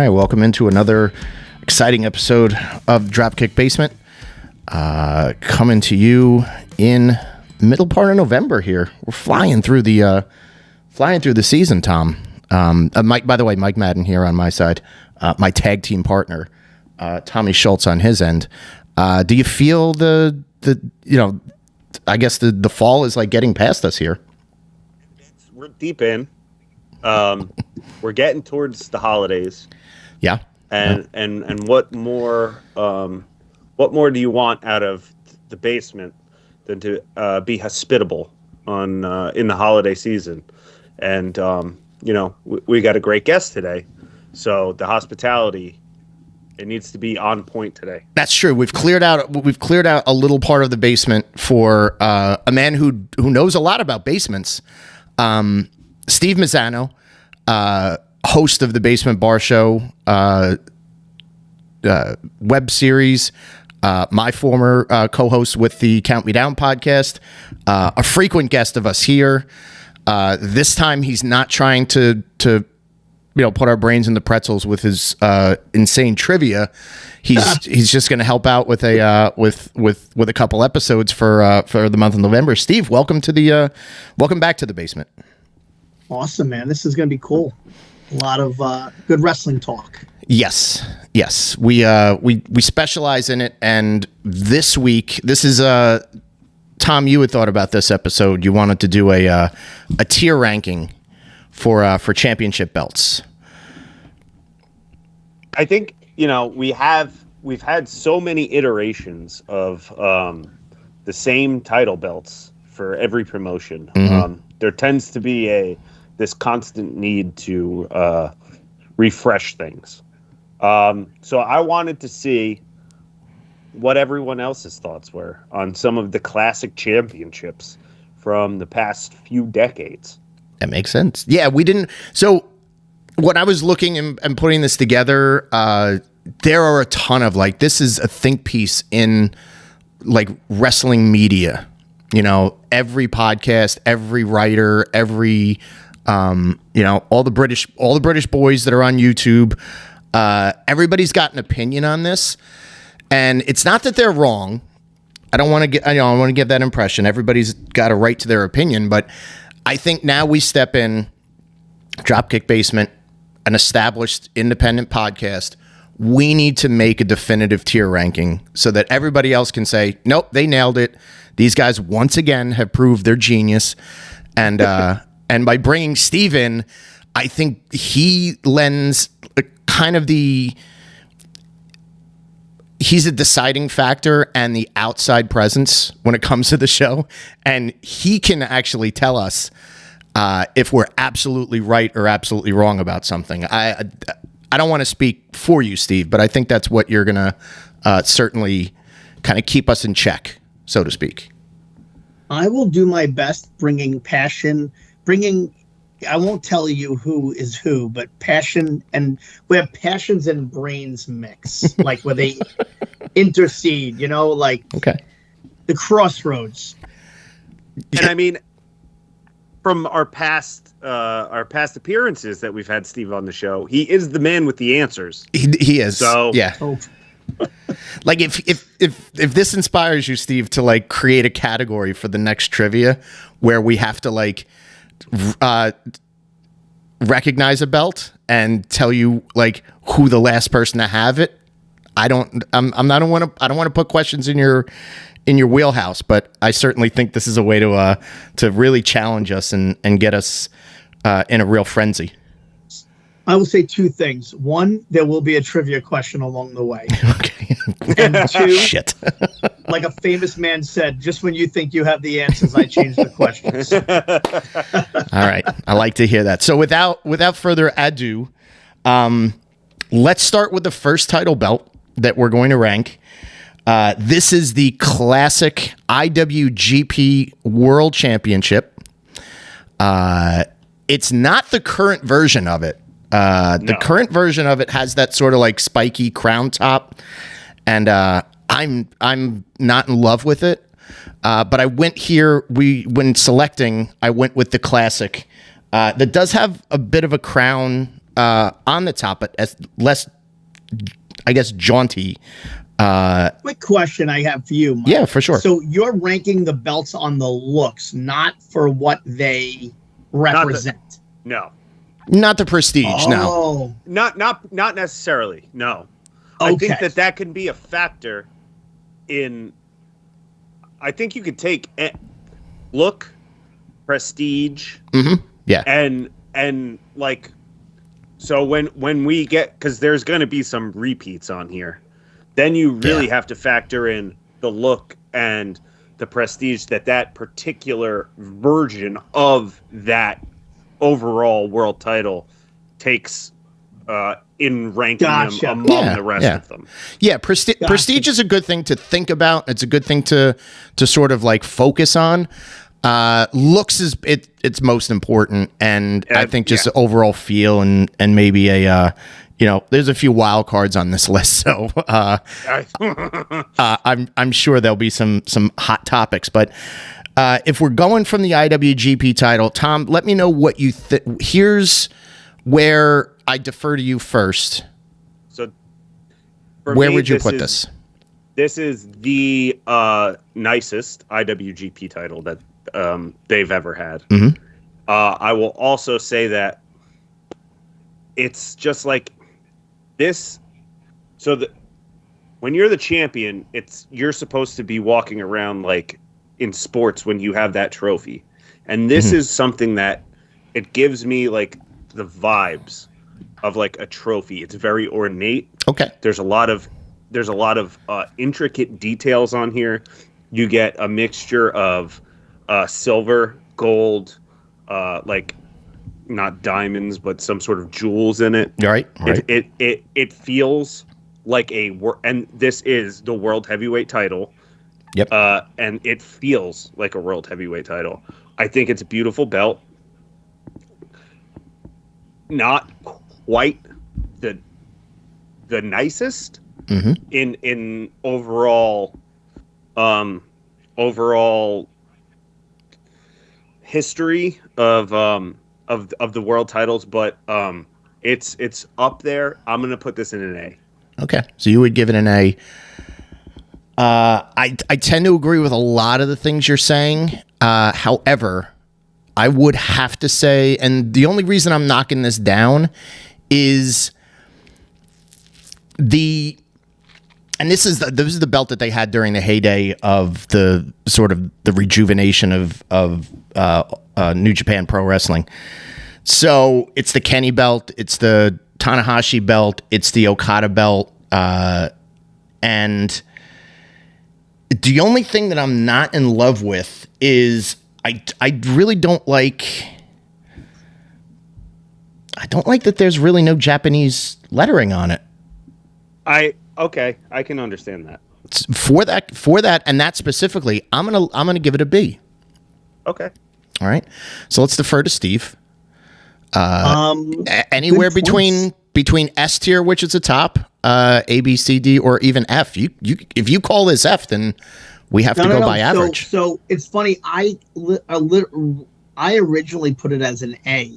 right, welcome into another exciting episode of Dropkick Basement. Coming to you in middle part of November here. We're flying through the season, Tom. Mike, by the way, Mike Madden here on my side, my tag team partner, Tommy Schultz on his end. Do you feel I guess the fall is like getting past us here? We're deep in. We're getting towards the holidays. Yeah. And what more do you want out of the basement than to be hospitable in the holiday season? And we got a great guest today, so the hospitality, it needs to be on point today. That's true. We've cleared out a little part of the basement for a man who knows a lot about basements. Steve Mezzano, host of the Basement Bar Show web series, my former co-host with the Count Me Down podcast, a frequent guest of us here. This time he's not trying to put our brains in the pretzels with his insane trivia. He's just going to help out with a couple episodes for the month of November. Steve, welcome back to the basement. Awesome, man. This is going to be cool. A lot of good wrestling talk. Yes. We specialize in it, and this week, this is Tom. You had thought about this episode. You wanted to do a tier ranking for championship belts. I think we've had so many iterations of the same title belts for every promotion. Mm-hmm. There tends to be this constant need to refresh things. So I wanted to see what everyone else's thoughts were on some of the classic championships from the past few decades. That makes sense. Yeah, we didn't. So when I was looking and putting this together, there are a ton of this is a think piece in wrestling media. Every podcast, every writer, every all the British boys that are on YouTube. Everybody's got an opinion on this, and it's not that they're wrong. I don't want to give that impression. Everybody's got a right to their opinion, but I think now we step in Dropkick Basement, an established independent podcast. We need to make a definitive tier ranking so that everybody else can say, nope, they nailed it. These guys once again have proved their genius. And and by bringing Steve in, I think he lends he's a deciding factor and the outside presence when it comes to the show. And he can actually tell us if we're absolutely right or absolutely wrong about something. I don't want to speak for you, Steve, but I think that's what you're going to certainly kind of keep us in check, so to speak. I will do my best bringing passion, I won't tell you who is who, but passion, and we have passions and brains mix, where they intercede, okay. The crossroads. And I mean, from our past appearances that we've had Steve on the show, he is the man with the answers. He is. So yeah. Oh. If this inspires you, Steve, to create a category for the next trivia where we have to recognize a belt and tell you who the last person to have it, I don't want to put questions in your wheelhouse, but I certainly think this is a way to really challenge us and get us in a real frenzy. I will say two things. One, there will be a trivia question along the way. Okay. And two, shit. Like a famous man said, just when you think you have the answers, I change the questions. All right. I like to hear that. So without further ado, let's start with the first title belt that we're going to rank. This is the classic IWGP World Championship. It's not the current version of it. The current version of it has that sort of spiky crown top, and I'm not in love with it. But I went here. When selecting, I went with the classic. That does have a bit of a crown on the top, but as less, I guess, jaunty. Quick question I have for you, Mike. Yeah, for sure. So you're ranking the belts on the looks, not for what they represent. No. Not the prestige, no. Oh, Not necessarily. No. okay. I think that can be a factor in. I think you could take look, prestige, Yeah. and like, so when we get, because there's going to be some repeats on here, then you really have to factor in the look and the prestige that particular version of that overall world title takes in ranking them among the rest of them. Yeah, prestige is a good thing to think about. It's a good thing to sort of like focus on. Looks is it's most important, and I think just the overall feel and maybe a there's a few wild cards on this list, so I'm sure there'll be some hot topics. But if we're going from the IWGP title, Tom, let me know what you think. Here's where I defer to you first. So, where would you put this? This is the nicest IWGP title that they've ever had. I will also say that it's just like this. So when you're the champion, you're supposed to be walking around like in sports when you have that trophy, and this is something that it gives me like the vibes of like a trophy. It's very ornate. Okay. There's a lot of intricate details on here. You get a mixture of silver, gold, like not diamonds, but some sort of jewels in it. Right. It feels like and this is the world heavyweight title. Yep. And it feels like a world heavyweight title. I think it's a beautiful belt. Not quite the nicest in overall history of the world titles, but it's up there. I'm gonna put this in an A. Okay, so you would give it an A. I tend to agree with a lot of the things you're saying. However, I would have to say, and the only reason I'm knocking this down is this is the belt that they had during the heyday of the sort of the rejuvenation of New Japan Pro Wrestling. So it's the Kenny belt, it's the Tanahashi belt, it's the Okada belt, and the only thing that I'm not in love with is I really don't like. I don't like that there's really no Japanese lettering on it. I can understand that. For that, and that specifically, I'm gonna give it a B. Okay. All right. So let's defer to Steve. Anywhere between S tier, which is the top, A, B, C, D, or even F. If you call this F, then we have to go by average. So it's funny. I originally put it as an A.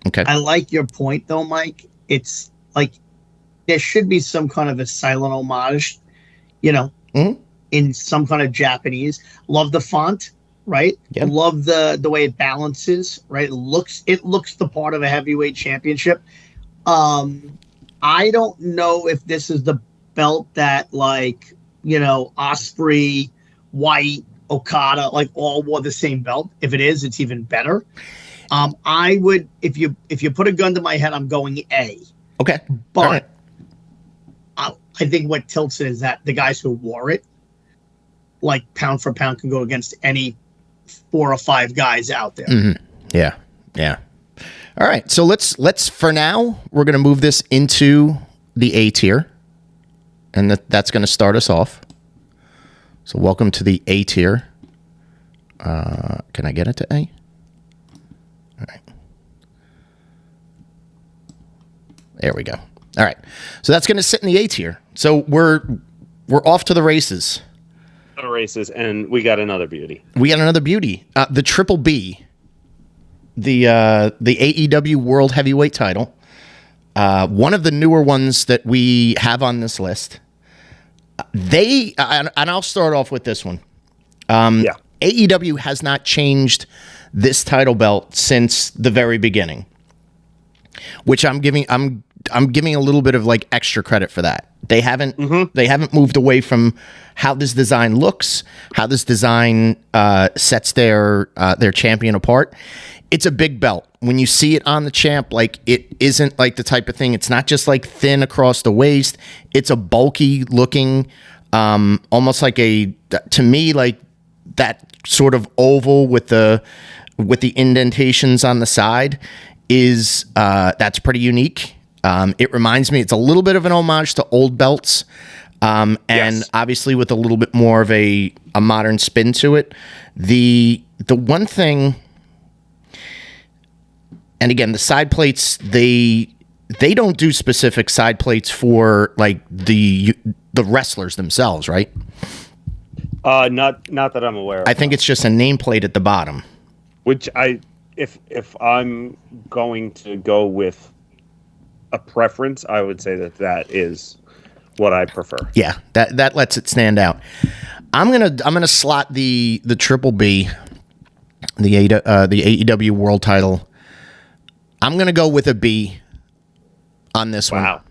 Okay. I like your point though, Mike. It's like there should be some kind of a silent homage, in some kind of Japanese. Love the font, right? Yep. Love the way it balances, right? It looks the part of a heavyweight championship. I don't know if this is the belt that Osprey, White, Okada, all wore the same belt. If it is, it's even better. I would, if you put a gun to my head, I'm going A. Okay. But right. I think what tilts it is that the guys who wore it, pound for pound, can go against any 4 or 5 guys out there. Mm-hmm. Yeah. All right. So let's for now, we're going to move this into the A tier, and that's going to start us off. So welcome to the A tier. Can I get it to A? All right. There we go. All right. So that's going to sit in the A tier. So we're off to the races. And we got another beauty. The Triple B, the AEW World Heavyweight title. one of the newer ones that we have on this list. And I'll start off with this one. Yeah. AEW has not changed this title belt since the very beginning, which I'm giving a little bit of like extra credit for that. They haven't moved away from how this design looks, how this design sets their champion apart. It's a big belt. When you see it on the champ, like, it isn't like the type of thing. It's not just like thin across the waist. It's a bulky looking, almost like to me, like that sort of oval with the indentations on the side is that's pretty unique. It reminds me, it's a little bit of an homage to old belts, and Yes. obviously with a little bit more of a modern spin to it. The one thing. And again, the side plates, they don't do specific side plates for like the wrestlers themselves, right? Not that I'm aware of. I think it's just a nameplate at the bottom. Which if I'm going to go with a preference, I would say that is what I prefer. Yeah, that lets it stand out. I'm gonna slot the Triple B, the AEW World Title. I'm going to go with a B on this one. Wow.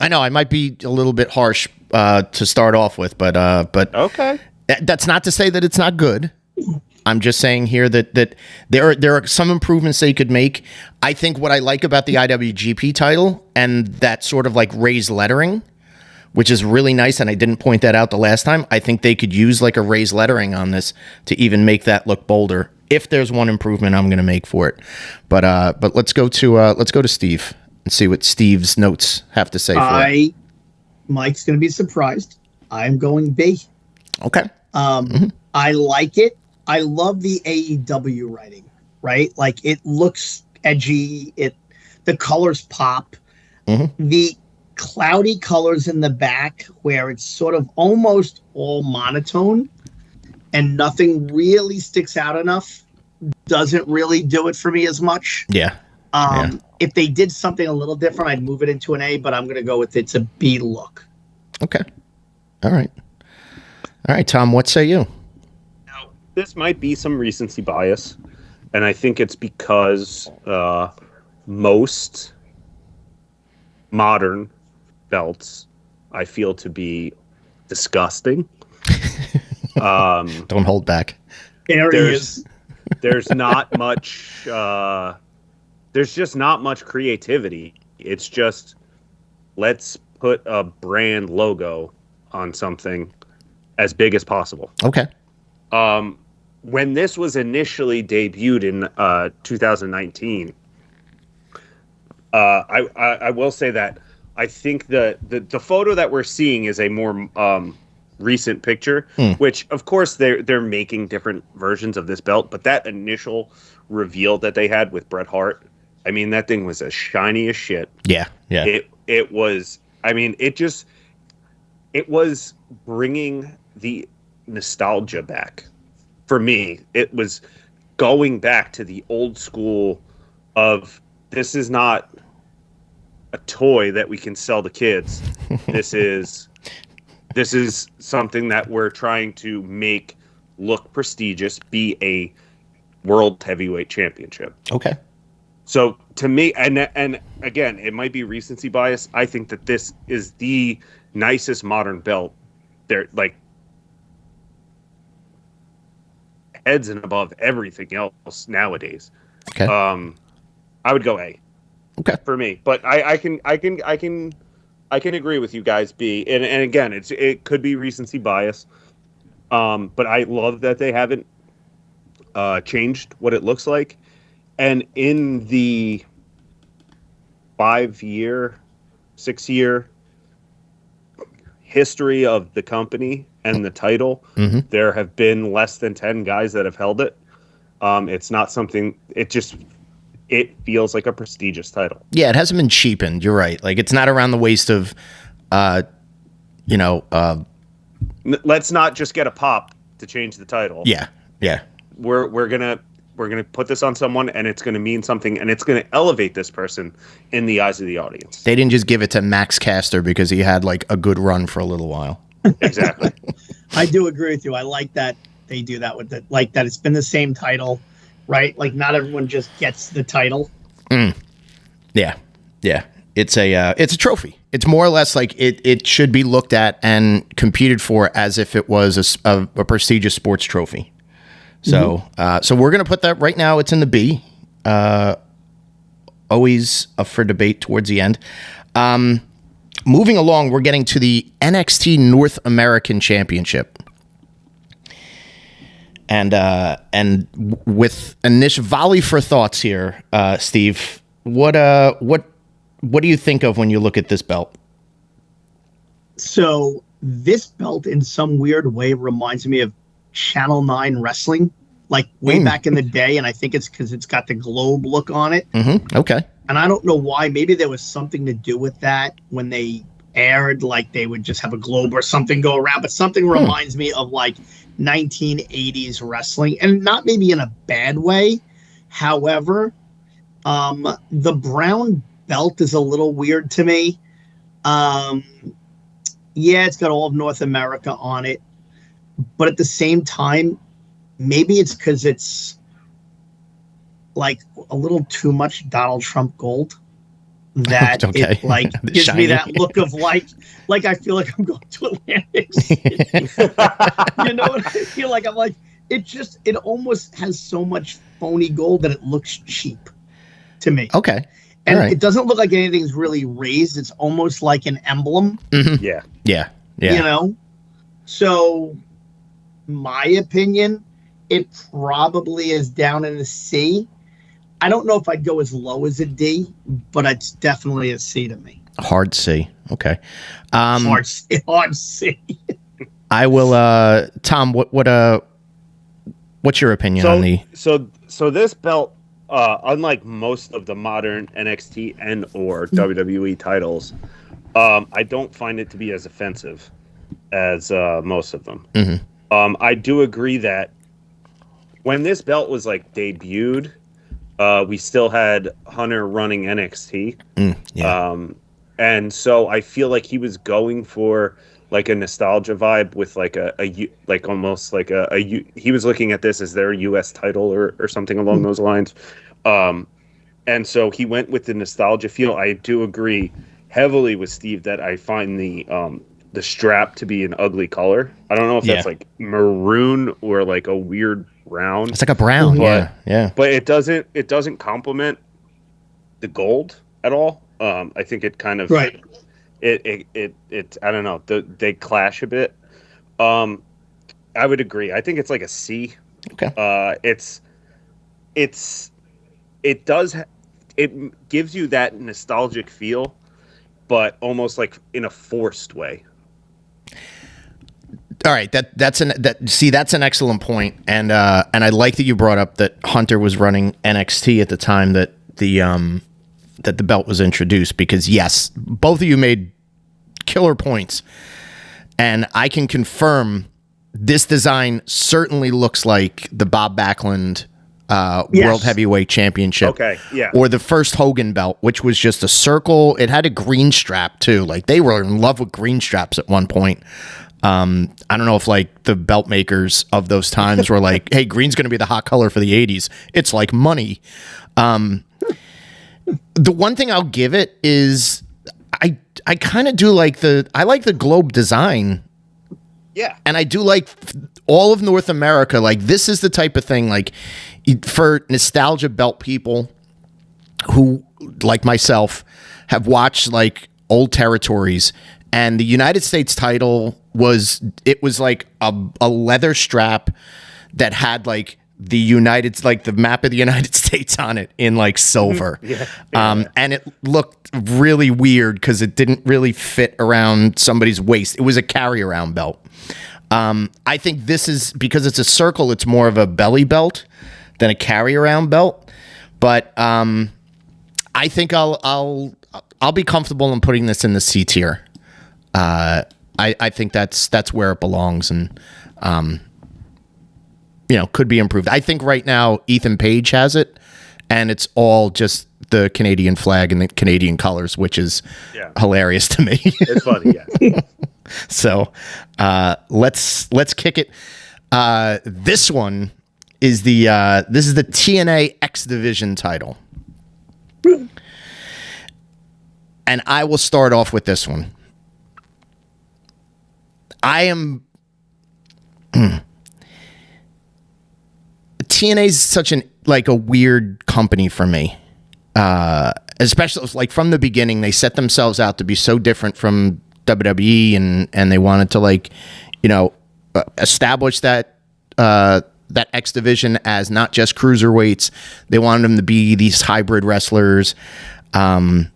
I know I might be a little bit harsh to start off with, but Okay. that's not to say that it's not good. I'm just saying here that there are some improvements they could make. I think what I like about the IWGP title and that sort of like raised lettering, which is really nice, and I didn't point that out the last time. I think they could use like a raised lettering on this to even make that look bolder. If there's one improvement I'm going to make for it, but let's go to Steve and see what Steve's notes have to say for it. Mike's going to be surprised. I'm going B. Okay. I like it. I love the AEW writing, right? Like, it looks edgy. The colors pop. The cloudy colors in the back where it's sort of almost all monotone and nothing really sticks out enough doesn't really do it for me as much. Yeah. If they did something a little different, I'd move it into an A, but I'm going to go with it's a B look. Okay. All right, Tom, what say you? Now, this might be some recency bias, and I think it's because most modern belts I feel to be disgusting. Don't hold back. There he is. There's not much. There's just not much creativity. It's just, let's put a brand logo on something as big as possible. Okay. When this was initially debuted in 2019, I will say that I think the photo that we're seeing is a more recent picture, which of course they're making different versions of this belt, but that initial reveal that they had with Bret Hart, I mean, that thing was as shiny as shit. Yeah. It was. I mean, it was bringing the nostalgia back for me. It was going back to the old school of, this is not a toy that we can sell to kids. This is something that we're trying to make look prestigious, be a world heavyweight championship. Okay. So to me, and again, it might be recency bias, I think that this is the nicest modern belt. They're like heads and above everything else nowadays. Okay. I would go A. Okay. For me, but I can agree with you guys. B, and again, it could be recency bias, but I love that they haven't changed what it looks like, and in the 6-year history of the company and the title, there have been less than 10 guys that have held it. It's not something. It feels like a prestigious title. Yeah, it hasn't been cheapened. You're right. Like, it's not around the waist of, Let's not just get a pop to change the title. Yeah. We're gonna we're gonna put this on someone, and it's gonna mean something, and it's gonna elevate this person in the eyes of the audience. They didn't just give it to Max Caster because he had like a good run for a little while. Exactly. I do agree with you. I like that they do that with it, like that it's been the same title, right? Like not everyone just gets the title. Yeah. It's a trophy. It's more or less like it should be looked at and competed for as if it was a prestigious sports trophy. So so we're gonna put that right now. It's in the B. Always up for debate towards the end. Moving along, we're getting to the NXT North American Championship. And with initial volley for thoughts here, Steve, what do you think of when you look at this belt? So this belt in some weird way reminds me of Channel 9 wrestling, like way back in the day. And I think it's because it's got the globe look on it. Okay. And I don't know why. Maybe there was something to do with that when they aired, like they would just have a globe or something go around. But something reminds me of like 1980s wrestling, and not maybe in a bad way. However, the brown belt is a little weird to me. Yeah, it's got all of North America on it. But at the same time, maybe it's because it's like a little too much Donald Trump gold that it like gives me that look of like I feel like I'm going to Atlantic City. You know what I feel like? I'm like, it almost has so much phony gold that it looks cheap to me. Okay. And it doesn't look like anything's really raised. It's almost like an emblem. Yeah. You know? So my opinion, it probably is down in a C. I don't know if I'd go as low as a D, but it's definitely a C to me. Hard C. Okay. Hard C. I will. Tom, what's your opinion on the? So this belt, unlike most of the modern NXT and or WWE titles, I don't find it to be as offensive as most of them. I do agree that when this belt was like debuted, we still had Hunter running NXT. And so I feel like he was going for like a nostalgia vibe with like he was looking at this as their US title or something along those lines. And so he went with the nostalgia feel. I do agree heavily with Steve that I find the strap to be an ugly color. I don't know if that's like maroon or like a weird brown. It's like a brown, yeah. But it doesn't complement the gold at all. I think it kind of it I don't know. They clash a bit. I would agree. I think it's like a C. Okay. It gives you that nostalgic feel, but almost like in a forced way. All right, that's an excellent point, and I like that you brought up that Hunter was running NXT at the time that the belt was introduced, because yes, both of you made killer points, and I can confirm this design certainly looks like the Bob Backlund World Heavyweight Championship. Okay, yeah. Or the first Hogan belt, which was just a circle. It had a green strap too. Like they were in love with green straps at one point. I don't know if like the belt makers of those times were like, hey, green's going to be the hot color for the 80s. It's like money. The one thing I'll give it is I kind of do like I like the globe design. Yeah. And I do like all of North America. Like this is the type of thing like for nostalgia belt people who like myself have watched like old territories, and the United States title was like a leather strap that had like the map of the United States on it in like silver. And it looked really weird because it didn't really fit around somebody's waist. It was a carry around belt. I think this is, because it's a circle, it's more of a belly belt than a carry around belt. But I think I'll be comfortable in putting this in the C tier. I think that's where it belongs, and could be improved. I think right now Ethan Page has it, and it's all just the Canadian flag and the Canadian colors, which is hilarious to me. It's funny, yeah. So let's kick it. This one is the TNA X Division title, and I will start off with this one. I am. TNA is such a weird company for me. Especially like from the beginning, they set themselves out to be so different from WWE, and they wanted to establish that X Division as not just cruiserweights. They wanted them to be these hybrid wrestlers, and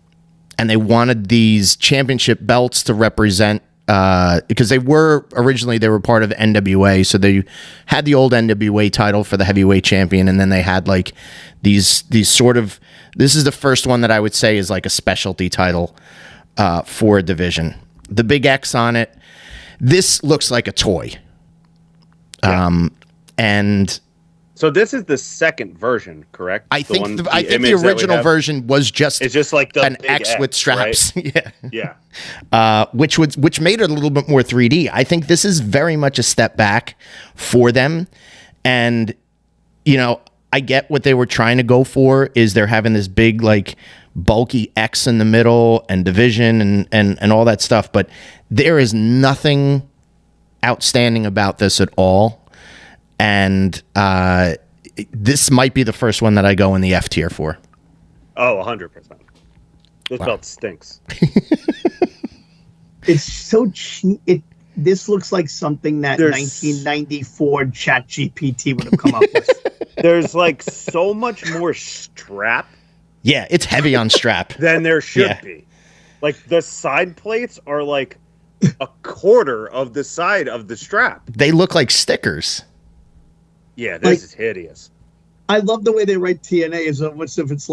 they wanted these championship belts to represent. Because they were part of NWA, so they had the old NWA title for the heavyweight champion, and then they had these sort of. This is the first one that I would say is like a specialty title for a division. The big X on it. This looks like a toy. Yeah. And so this is the second version, correct? I think the original version was just like an X with straps. Right? Yeah. Which made it a little bit more 3D. I think this is very much a step back for them. And, I get what they were trying to go for is they're having this big, bulky X in the middle and division and all that stuff. But there is nothing outstanding about this at all. And this might be the first one that I go in the F tier for. Oh, 100%. This belt stinks. It's so cheap. This looks like something that 1994 ChatGPT would have come up with. There's so much more strap. Yeah, it's heavy on strap. Than there should be. The side plates are a quarter of the side of the strap. They look like stickers. Yeah, this is hideous. I love the way they write TNA as almost if it's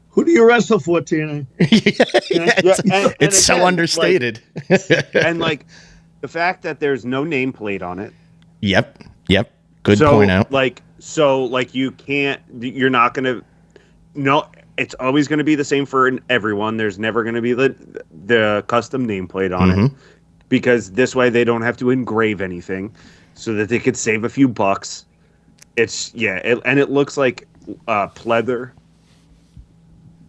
who do you wrestle for, TNA? It's so again, understated. And the fact that there's no nameplate on it. Yep. Good point out. You can't, you're not going to, no, it's always going to be the same for everyone. There's never going to be the custom nameplate on it, because this way they don't have to engrave anything so that they could save a few bucks. It's and it looks like pleather,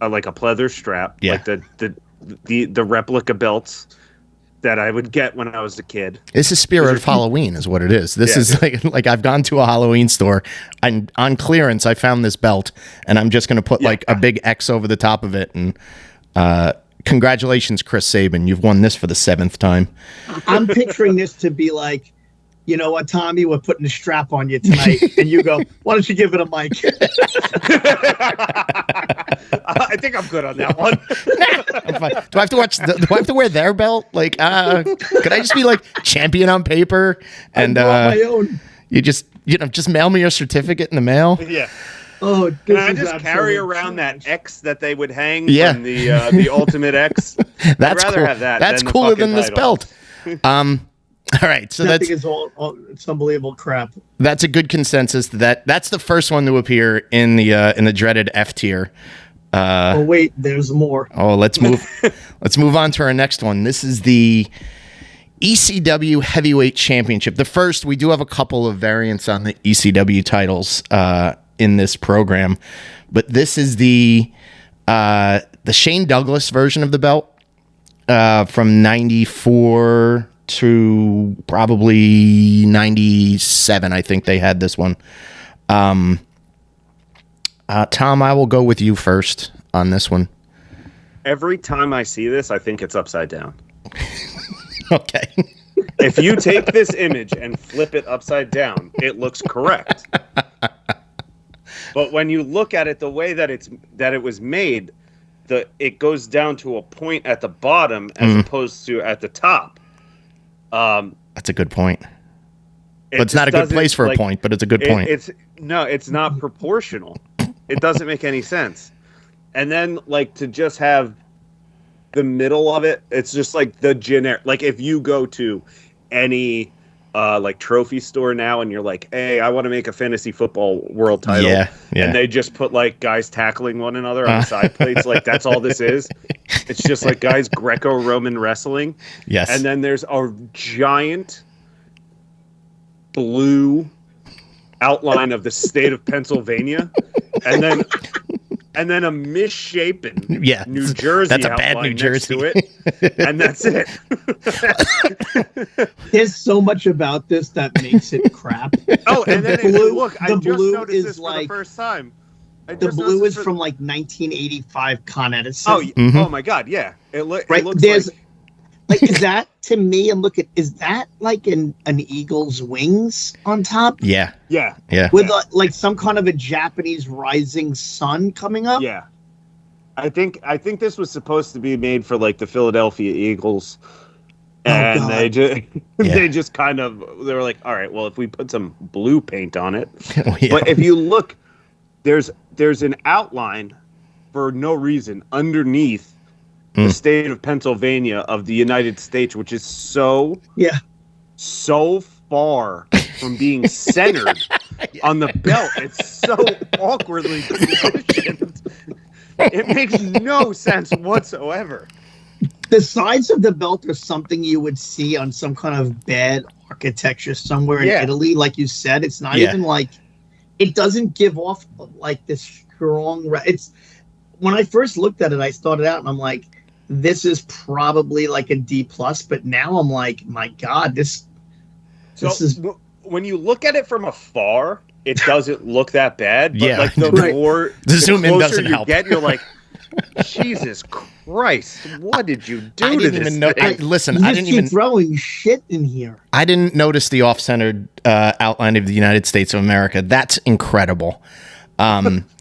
like a pleather strap, like the replica belts that I would get when I was a kid. This is Spirit of Halloween, is what it is. This is like I've gone to a Halloween store and on clearance I found this belt, and I'm just going to put a big X over the top of it. And congratulations, Chris Sabin, you've won this for the 7th time. I'm picturing this to be you know what, Tommy, we're putting a strap on you tonight. And you go, why don't you give it a mic? I think I'm good on that one. Do I have to do I have to wear their belt? Could I just be champion on paper? And my own. You just mail me your certificate in the mail? Yeah. Oh, can I just carry around that X that they would hang from the Ultimate X? That's I'd rather cool. have that. That's than cooler than this title. belt. All right, so I think it's it's unbelievable crap. That's a good consensus. That's the first one to appear in the dreaded F tier. Oh wait, there's more. Oh, let's move on to our next one. This is the ECW Heavyweight Championship. The first, we do have a couple of variants on the ECW titles in this program, but this is the Shane Douglas version of the belt from 94 to probably 97. I think they had this one. Tom, I will go with you first on this one. Every time I see this, I think it's upside down. Okay. If you take this image and flip it upside down, it looks correct. But when you look at it the way that it was made, it goes down to a point at the bottom as opposed to at the top. That's a good point. But it's not a good place for a point, but it's a good point. It's not proportional. It doesn't make any sense. And then to just have the middle of it, it's just the generic. If you go to any like trophy store now, and you're like, hey, I want to make a fantasy football world title. Yeah. And they just put like guys tackling one another on the side plates. Like that's all this is. It's just like guys Greco-Roman wrestling. Yes. And then there's a giant blue outline of the state of Pennsylvania, and then a misshapen New Jersey. That's a bad New Jersey to it, and that's it. There's so much about this that makes it crap. Oh, and then look, I just noticed this for like, the first time. The blue is from like 1985 Con Edison. Oh, oh my God, yeah. It looks like is that to me? And look at is that like an eagle's wings on top? Yeah. With like some kind of a Japanese rising sun coming up. Yeah, I think this was supposed to be made for like the Philadelphia Eagles, and they just kind of they were like, all right, well, if we put some blue paint on it, but if you look, there's an outline for no reason underneath the state of Pennsylvania of the United States, which is so far from being centered on the belt. It's so awkwardly positioned. It makes no sense whatsoever. The sides of the belt are something you would see on some kind of bad architecture somewhere in Italy. Like you said, it's not even like, it doesn't give off like this strong, it's, when I first looked at it, I started out and I'm like, this is probably like a D+, but now I'm like, my God, this is. When you look at it from afar, it doesn't look that bad. But like the zoom in doesn't you help. You're like, Jesus Christ, what did you do I to didn't this even know. You I didn't even throwing shit in here. I didn't notice the off-centered outline of the United States of America. That's incredible.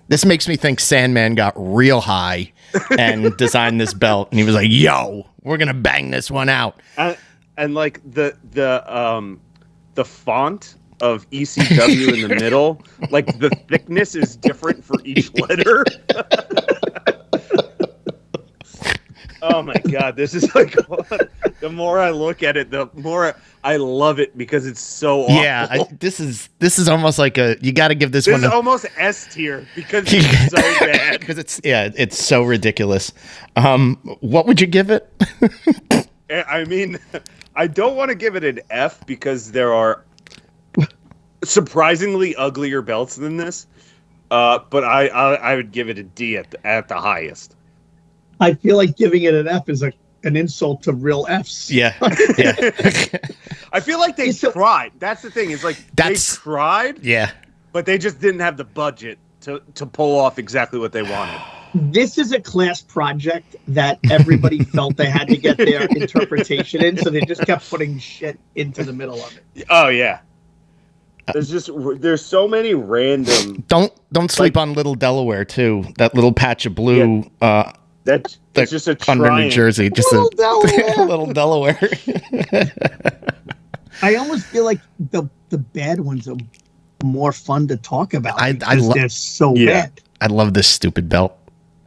This makes me think Sandman got real high and designed this belt, and he was like, "Yo, we're gonna bang this one out." And like the font of ECW in the middle, like the thickness is different for each letter. Oh my God, this is like the more I look at it, the more I love it because it's so awful. Yeah, this is almost like you got to give this one. This is almost S tier because it's so bad. Because it's so ridiculous. What would you give it? I mean, I don't want to give it an F because there are surprisingly uglier belts than this. But I would give it a D at the highest. I feel like giving it an F is an insult to real Fs. Yeah. I feel like they tried. That's the thing. It's like they tried. Yeah. But they just didn't have the budget to pull off exactly what they wanted. This is a class project that everybody felt they had to get their interpretation in, so they just kept putting shit into the middle of it. Oh yeah. There's so many random. Don't sleep on Little Delaware too. That little patch of blue. Yeah. That's just a under New Jersey. Just Little Delaware. Little Delaware. I almost feel like the bad ones are more fun to talk about because they're so bad. I love this stupid belt.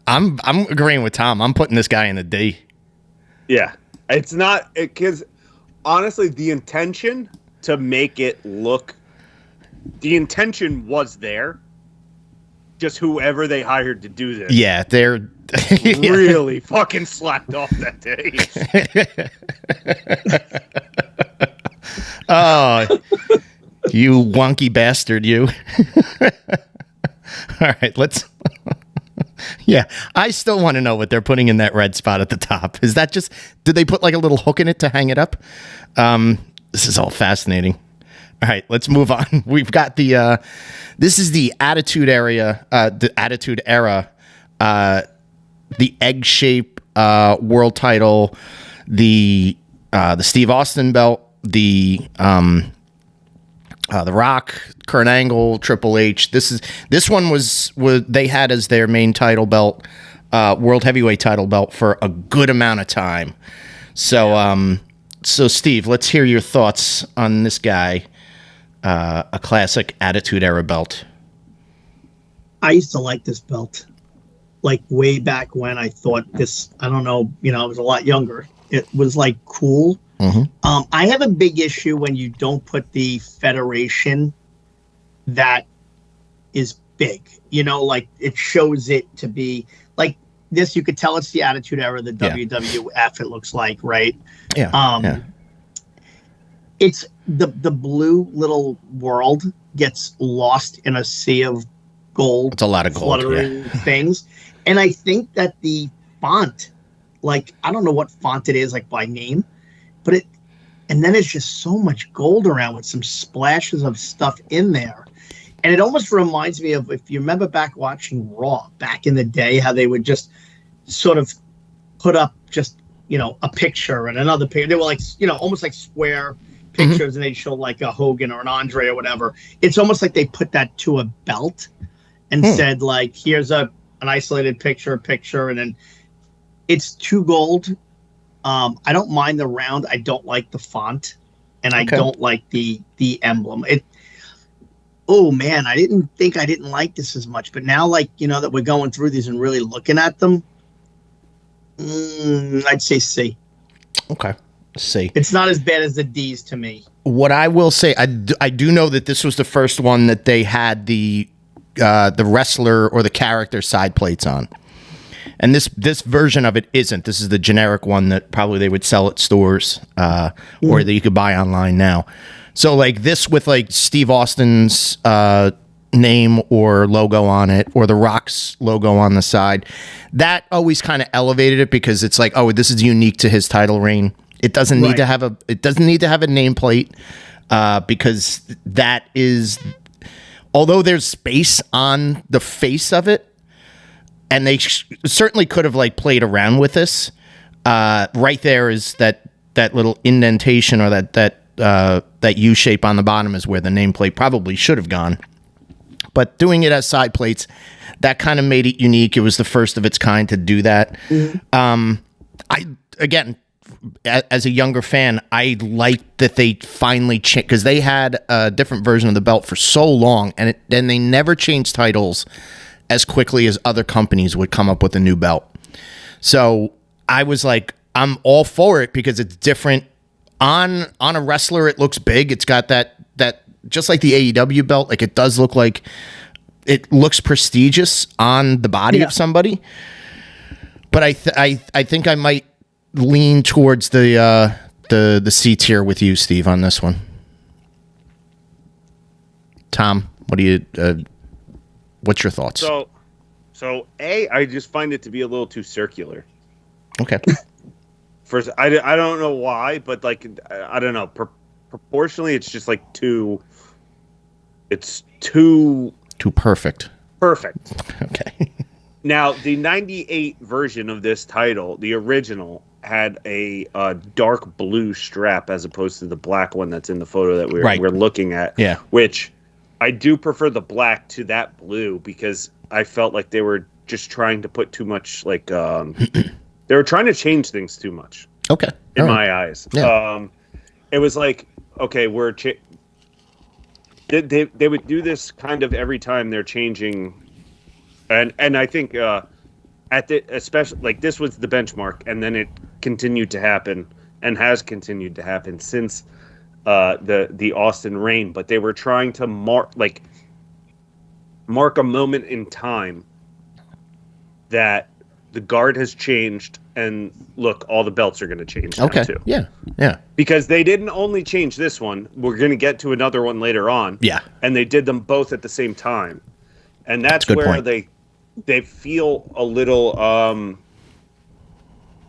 I'm agreeing with Tom. I'm putting this guy in a D. Yeah, it's not because honestly, the intention to make it look, the intention was there. Just whoever they hired to do this. Yeah, they're really fucking slacked off that day. Oh, you wonky bastard, you. All right, let's. Yeah, I still want to know what they're putting in that red spot at the top. Is that just, did they put like a little hook in it to hang it up? This is all fascinating. All right, let's move on. We've got this is the Attitude Era, the egg shape world title, the Steve Austin belt, the Rock, Kurt Angle, Triple H. This one was they had as their main title belt, world heavyweight title belt for a good amount of time. So so Steve, let's hear your thoughts on this guy. A classic Attitude Era belt. I used to like this belt. Like way back when I thought this, I don't know, I was a lot younger. It was like cool. I have a big issue when you don't put the federation that is big. You know, like it shows it to be like this. You could tell it's the Attitude Era, the WWF. It looks like, right? Yeah. It's the blue little world gets lost in a sea of gold. It's a lot of gold, fluttering things, and I think that the font, like I don't know what font it is, like by name, but it, and then it's just so much gold around with some splashes of stuff in there. And it almost reminds me of, if you remember back watching Raw back in the day, how they would just sort of put up just, you know, a picture and another picture. They were like, you know, almost like square pictures, and they'd show like a Hogan or an Andre or whatever. It's almost like they put that to a belt and said, like, here's an isolated picture, and then it's too gold. I don't mind the round. I don't like the font, and I don't like the emblem. Oh man, I didn't like this as much, but now, like, you know, that we're going through these and really looking at them, I'd say C. Okay, C. It's not as bad as the D's to me. What I will say, I do know that this was the first one that they had the wrestler or the character side plates on. And this version of it isn't. This is the generic one that probably they would sell at stores or that you could buy online now. So like this with like Steve Austin's name or logo on it, or the Rock's logo on the side, that always kind of elevated it, because it's like, oh, this is unique to his title reign. It doesn't need to have a nameplate because that is, although there's space on the face of it, and they certainly could have like played around with this. Right there is that little indentation, or that U shape on the bottom is where the nameplate probably should have gone. But doing it as side plates, that kind of made it unique. It was the first of its kind to do that. As a younger fan, I liked that they finally changed, because they had a different version of the belt for so long, and then they never changed titles as quickly as other companies would come up with a new belt. So I was like, I'm all for it, because it's different. On a wrestler, it looks big. It's got that just like the AEW belt, like it does look like, it looks prestigious on the body of somebody. But I think I might lean towards the C tier with you, Steve, on this one. Tom, what do you? What's your thoughts? So I just find it to be a little too circular. Okay. First, I don't know why, but like I don't know. Proportionally, it's just like too. It's too perfect. Perfect. Okay. Now, the '98 version of this title, the original, had a dark blue strap as opposed to the black one that's in the photo that we're looking at. Yeah. Which I do prefer the black to that blue, because I felt like they were just trying to put too much, like they were trying to change things too much. Okay. In my eyes. Yeah. It was like, okay, they would do this kind of every time they're changing, and I think especially like this was the benchmark, and then it continued to happen and has continued to happen since the Austin reign. But they were trying to mark a moment in time that the guard has changed, and look, all the belts are going to change now too. Yeah. Because they didn't only change this one. We're going to get to another one later on. Yeah. And they did them both at the same time. And that's where they feel a little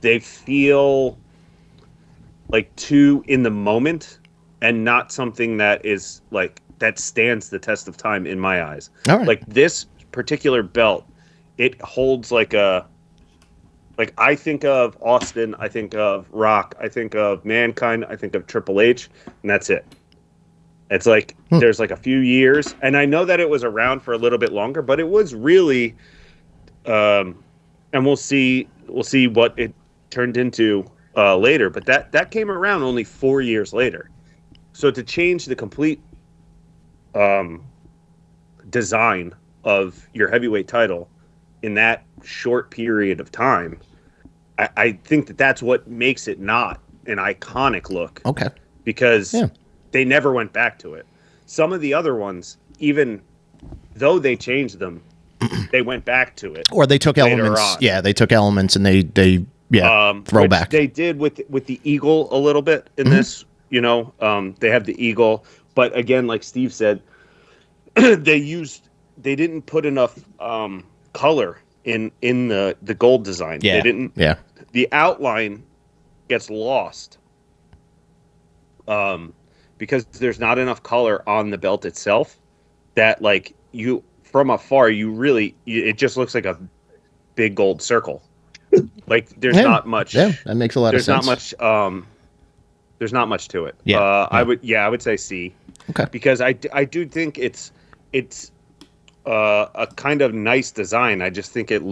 they feel like too in the moment, and not something that is like that stands the test of time in my eyes. All right. Like this particular belt, it holds like I think of Austin, I think of Rock, I think of Mankind, I think of Triple H, and that's it. It's like there's like a few years, and I know that it was around for a little bit longer, but it was really, and we'll see what it turned into later. But that came around only 4 years later. So to change the complete design of your heavyweight title in that short period of time, I think that's what makes it not an iconic look. Okay. Because they never went back to it. Some of the other ones, even though they changed them, they went back to it. Or they took elements. On. Yeah, they took elements and they throwback. They did with the eagle a little bit in this. You know, they have the eagle, but again, like Steve said, they didn't put enough color in the gold design. Yeah. They didn't. Yeah. The outline gets lost. Because there's not enough color on the belt itself, that like you from afar it just looks like a big gold circle. Like there's not much. Yeah, that makes a lot of sense. There's not much to it. Yeah. I would say C. Okay. Because I do think it's a kind of nice design. I just think it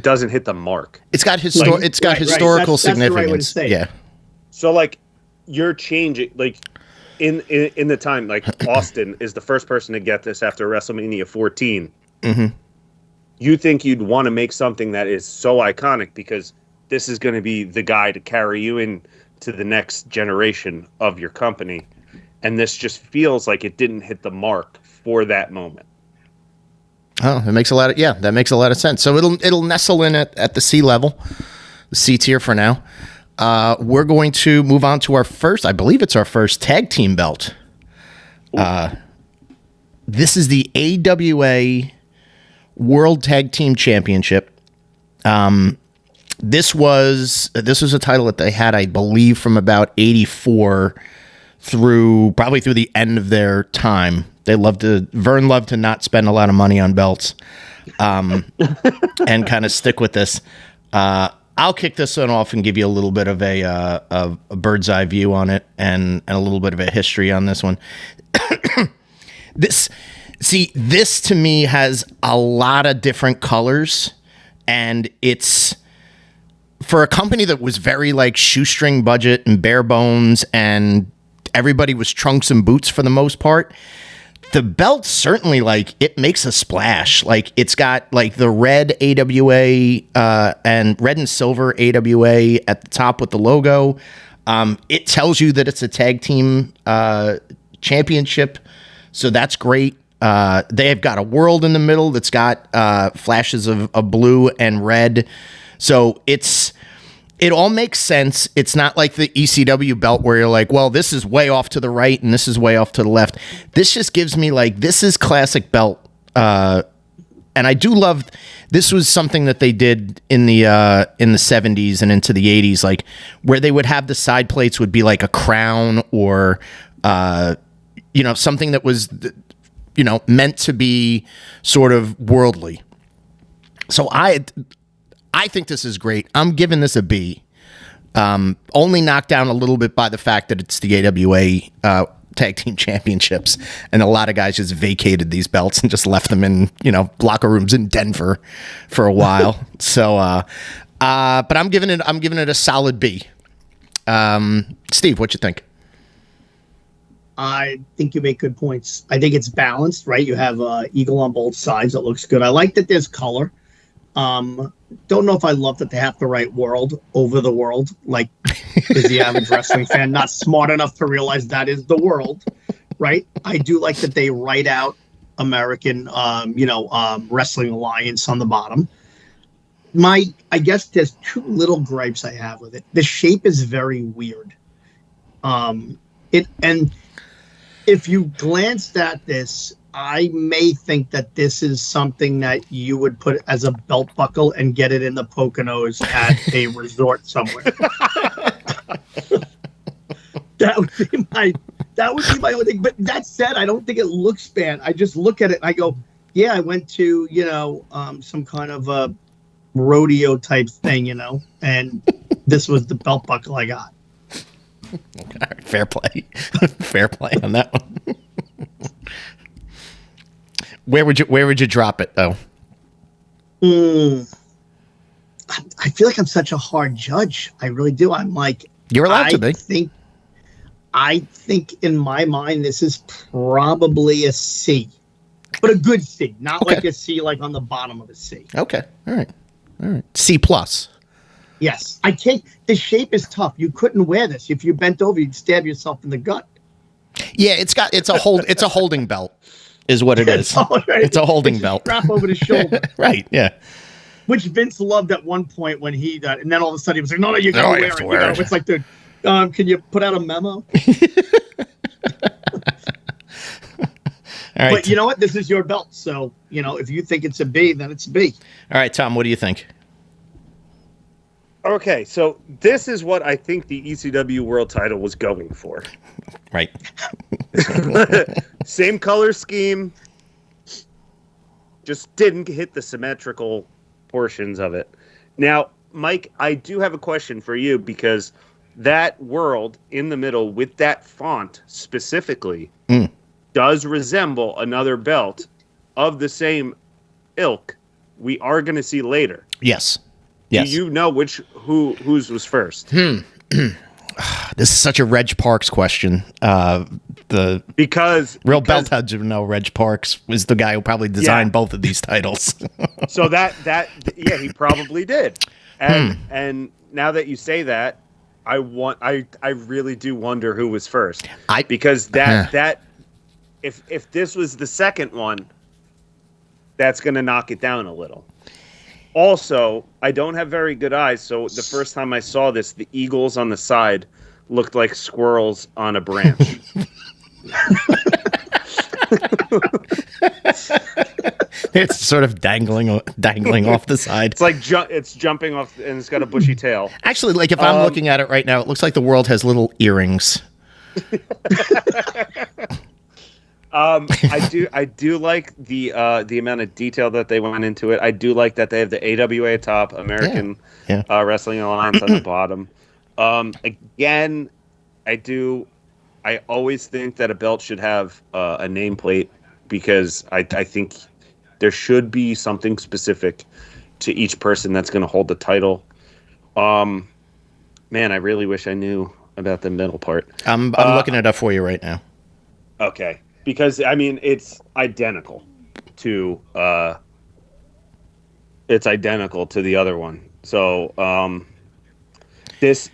doesn't hit the mark. It's got historical significance. That's the right way to say it. Yeah. So like you're changing, like in the time, like Austin is the first person to get this after WrestleMania 14. Mm-hmm. You think you'd want to make something that is so iconic because this is going to be the guy to carry you into the next generation of your company, and this just feels like it didn't hit the mark for that moment. Oh, that makes a lot of sense. So it'll nestle in at the C level, the C tier for now. We're going to move on to our first tag team belt. This is the AWA World Tag Team Championship. This was a title that they had, I believe, from about 84 through the end of their time. Vern loved to not spend a lot of money on belts, and kind of stick with this. I'll kick this one off and give you a little bit of a bird's eye view on it and a little bit of a history on this one. This to me has a lot of different colors, and it's for a company that was very like shoestring budget and bare bones, and everybody was trunks and boots for the most part. The belt certainly, like, it makes a splash. Like, it's got like the red AWA and red and silver AWA at the top with the logo. It tells you that it's a tag team championship, so that's great. They've got a world in the middle that's got flashes of blue and red, so it all makes sense. It's not like the ECW belt where you're like, well, this is way off to the right and this is way off to the left. This just gives me like, this is classic belt. And I do love, this was something that they did in the 70s and into the 80s, like where they would have the side plates would be like a crown or, something that was, meant to be sort of worldly. So I think this is great. I'm giving this a B. Only knocked down a little bit by the fact that it's the AWA Tag Team Championships, and a lot of guys just vacated these belts and just left them in, locker rooms in Denver for a while. So, but I'm giving it a solid B. Steve, what you think? I think you make good points. I think it's balanced, right? You have eagle on both sides. It looks good. I like that there's color. Don't know if I love that they have to write world over the world, like is the average wrestling fan not smart enough to realize that is the world, right? I do like that they write out American, Wrestling Alliance on the bottom. I guess there's two little gripes I have with it. The shape is very weird. And if you glanced at this, I may think that this is something that you would put as a belt buckle and get it in the Poconos at a resort somewhere. That would be my only thing. But that said, I don't think it looks bad. I just look at it and I go, yeah, I went to, some kind of a rodeo type thing, and this was the belt buckle I got. All right, fair play. Fair play on that one. Where would you drop it though? I feel like I'm such a hard judge. I really do. I'm like, you're allowed to be. I think in my mind this is probably a C, but a good C, not like a C like on the bottom of a C. Okay, all right, C plus. Yes, I can't. The shape is tough. You couldn't wear this. If you bent over, you'd stab yourself in the gut. Yeah, it's a holding belt, is what it is. It's a holding belt. Strap over the shoulder. Right. Yeah. Which Vince loved at one point when he and then all of a sudden he was like, "No, you gotta wear it." It's like, dude, can you put out a memo? All right. But you know what? This is your belt, so if you think it's a B, then it's a B. All right, Tom. What do you think? Okay, so this is what I think the ECW World Title was going for. Right. Same color scheme, just didn't hit the symmetrical portions of it. Now, Mike, I do have a question for you because that world in the middle with that font specifically does resemble another belt of the same ilk we are going to see later. Yes. Yes. Do you know whose was first? This is such a Reg Parks question. Because belt heads would know Reg Parks was the guy who probably designed both of these titles. So that he probably did. And now that you say that, I really do wonder who was first. Because if this was the second one, that's going to knock it down a little. Also, I don't have very good eyes, so the first time I saw this, the eagles on the side looked like squirrels on a branch. It's sort of dangling off the side. It's like it's jumping off, and it's got a bushy tail. Actually, like if I'm looking at it right now, it looks like the world has little earrings. I do like the amount of detail that they went into it. I do like that they have the AWA top, American Wrestling Alliance on the bottom. Again, I always think that a belt should have a nameplate because I think there should be something specific to each person that's going to hold the title. Man, I really wish I knew about the middle part. I'm looking it up for you right now. Okay. Because it's identical to the other one. So this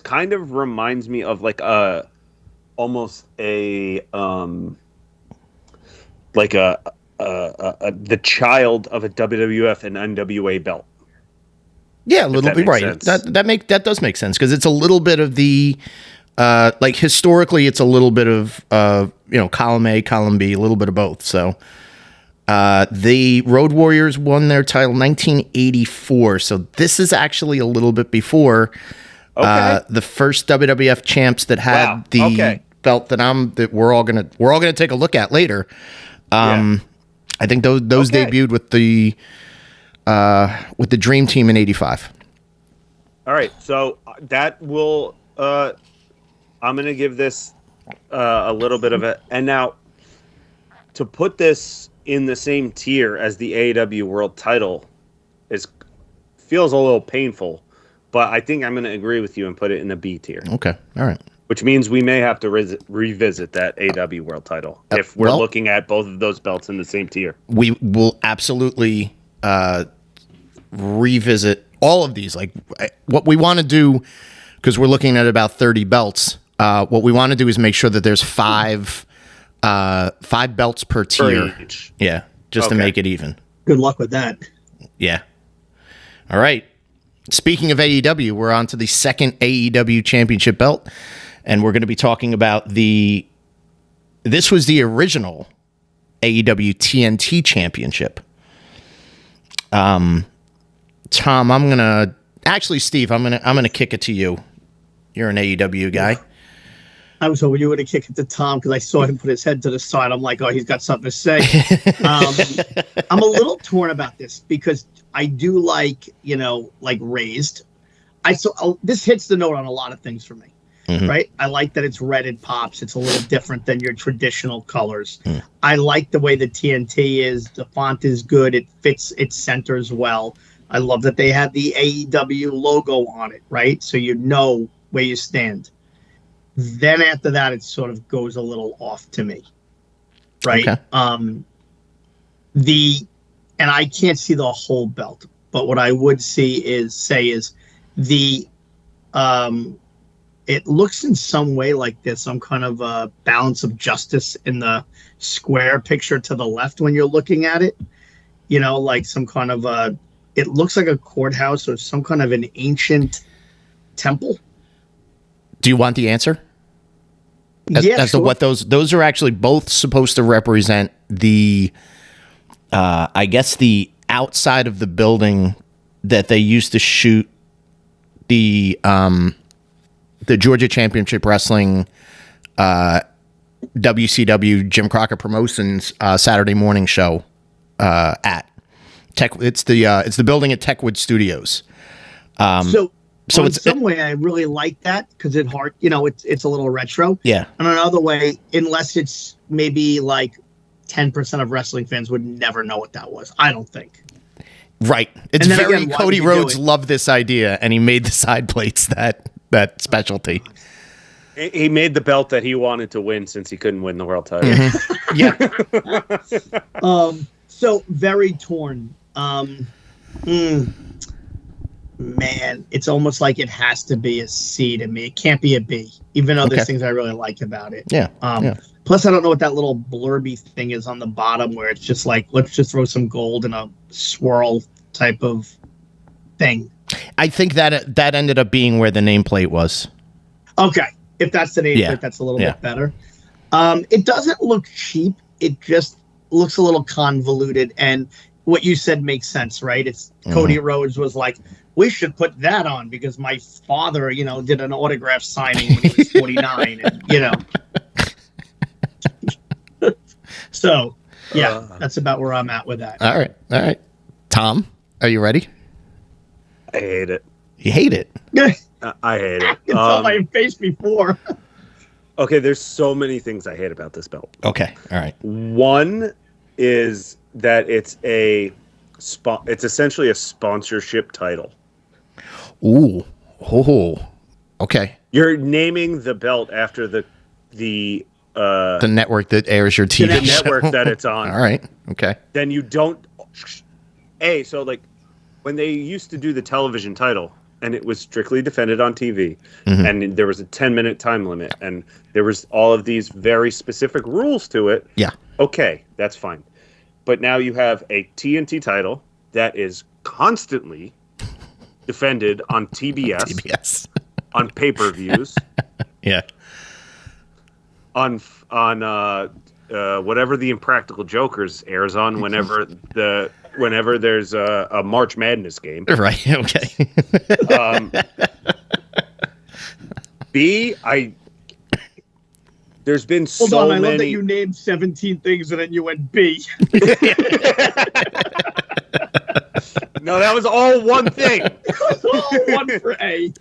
kind of reminds me of like almost the child of a WWF and NWA belt. Yeah, a little bit right. That does make sense because it's a little bit of the. Like historically, it's a little bit of column A, column B, a little bit of both. So the Road Warriors won their title 1984. So this is actually a little bit before the first WWF champs that had the belt that we're all gonna take a look at later. I think those debuted with the Dream Team in '85. All right, so that will. I'm going to give this a little bit of it. And now, to put this in the same tier as the AEW World Title feels a little painful, but I think I'm going to agree with you and put it in the B tier. Okay, all right. Which means we may have to revisit that AEW World Title if we're looking at both of those belts in the same tier. We will absolutely revisit all of these. Like what we want to do, because we're looking at about 30 belts. What we want to do is make sure that there's five belts per tier. Yeah, just to make it even. Good luck with that. Yeah. All right. Speaking of AEW, we're on to the second AEW championship belt, and we're going to be talking about this was the original AEW TNT championship. Tom, Steve, I'm gonna kick it to you. You're an AEW guy. I was hoping you would have kicked it to Tom because I saw him put his head to the side. I'm like, oh, he's got something to say. I'm a little torn about this because I do like Raised. This hits the note on a lot of things for me, right? I like that it's red and pops. It's a little different than your traditional colors. I like the way the TNT is. The font is good. It fits. It centers well. I love that they have the AEW logo on it, right? So you know where you stand. Then after that, it sort of goes a little off to me, right? Okay. And I can't see the whole belt, but what I would say is the it looks in some way like there's some kind of a balance of justice in the square picture to the left when you're looking at it. You know, like some kind of a, it looks like a courthouse or some kind of an ancient temple. Do you want the answer? As to what those are actually both supposed to represent the, I guess the outside of the building that they used to shoot the Georgia Championship Wrestling WCW Jim Crockett Promotions Saturday morning show at Tech. It's the building at Techwood Studios. So in some way, I really like that because it's a little retro. Yeah. And another way, unless it's maybe like 10% of wrestling fans would never know what that was. I don't think. Right. It's very again, Cody Rhodes loved this idea, and he made the side plates that specialty. He made the belt that he wanted to win since he couldn't win the world title. Mm-hmm. Yeah. So very torn. Man, it's almost like it has to be a C to me. It can't be a B, even though there's things I really like about it. Yeah. Plus, I don't know what that little blurby thing is on the bottom where it's just like, let's just throw some gold in a swirl type of thing. I think that ended up being where the nameplate was. Okay. If that's the nameplate, that's a little bit better. It doesn't look cheap. It just looks a little convoluted. And what you said makes sense, right? It's Cody Rhodes was like, we should put that on because my father, did an autograph signing when he was 49, and, So, that's about where I'm at with that. All right. Tom, are you ready? I hate it. You hate it? I hate it. It's on my face before. Okay, there's so many things I hate about this belt. Okay, all right. One is that it's essentially a sponsorship title. Ooh. Oh. Okay. You're naming the belt after the network that airs your TV the show. network that it's on. All right. Okay. Then you don't. So like when they used to do the television title and it was strictly defended on TV, and there was a 10-minute time limit, and there was all of these very specific rules to it. Yeah. Okay, that's fine. But now you have a TNT title that is constantly defended on TBS, on pay-per-views, yeah, on whatever the Impractical Jokers airs on whenever there's a March Madness game. Right. Okay. There's been Hold so on, many. I love that you named 17 things and then you went B. No, that was all one thing. All one for A.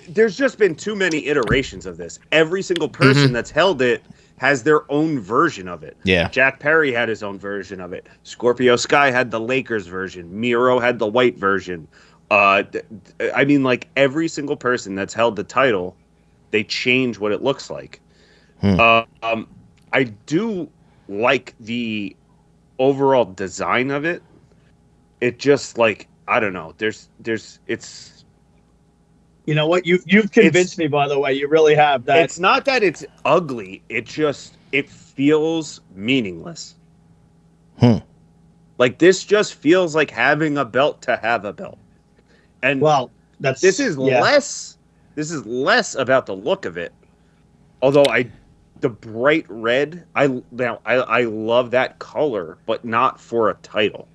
There's just been too many iterations of this. Every single person that's held it has their own version of it. Yeah. Jack Perry had his own version of it. Scorpio Sky had the Lakers version. Miro had the white version. I mean, like every single person that's held the title, they change what it looks like. I do like the overall design of it. It just like, I don't know. It's. You know what? You've convinced me, by the way. You really have. That It's not that it's ugly. It feels meaningless. Like this just feels like having a belt to have a belt. And this is less about the look of it. Although the bright red, I love that color, but not for a title.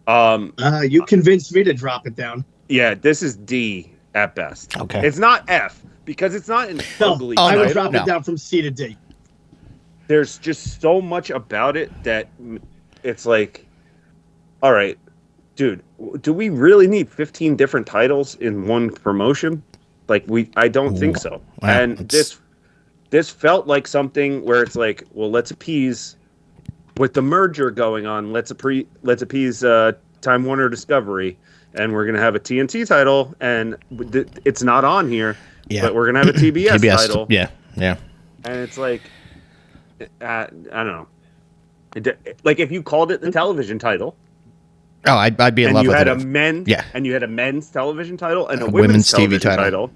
You convinced me to drop it down. Yeah, this is D at best. Okay. It's not F because it's not an ugly I would title. drop it down from C to D. There's just so much about it that it's like, all right, dude, do we really need 15 different titles in one promotion? Like I don't think so. Wow, and this felt like something where it's like, well, let's appease with the merger going on. Let's appease Time Warner Discovery, and we're gonna have a TNT title, and it's not on here, but we're gonna have a TBS title. Yeah. And it's like, I don't know. Like if you called it the television title, Oh, I'd be in love with it. And you had a men's television title and a women's TV television title.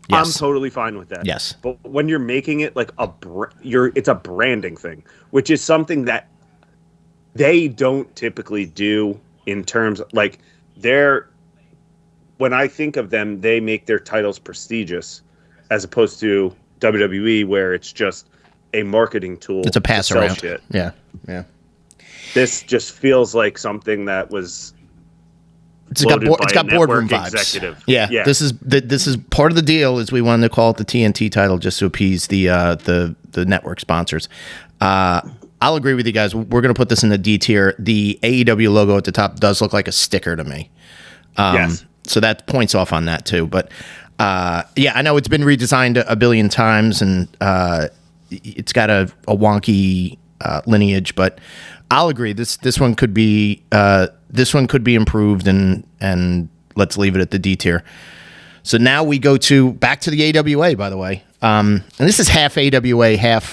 Yes. I'm totally fine with that. Yes. But when you're making it like it's a branding thing, which is something that they don't typically do in terms of, like, when I think of them, they make their titles prestigious as opposed to WWE, where it's just a marketing tool. It's a pass to sell around. Shit. Yeah. This just feels like something that was. It's got boardroom vibes. Executive. Yeah. This is part of the deal. Is we wanted to call it the TNT title just to appease the network sponsors. I'll agree with you guys. We're going to put this in the D tier. The AEW logo at the top does look like a sticker to me. Yes. So that points off on that too. But I know it's been redesigned a billion times, and it's got a wonky lineage. But I'll agree. This one could be improved, and let's leave it at the D tier. So now we go back to the AWA. By the way, and this is half AWA, half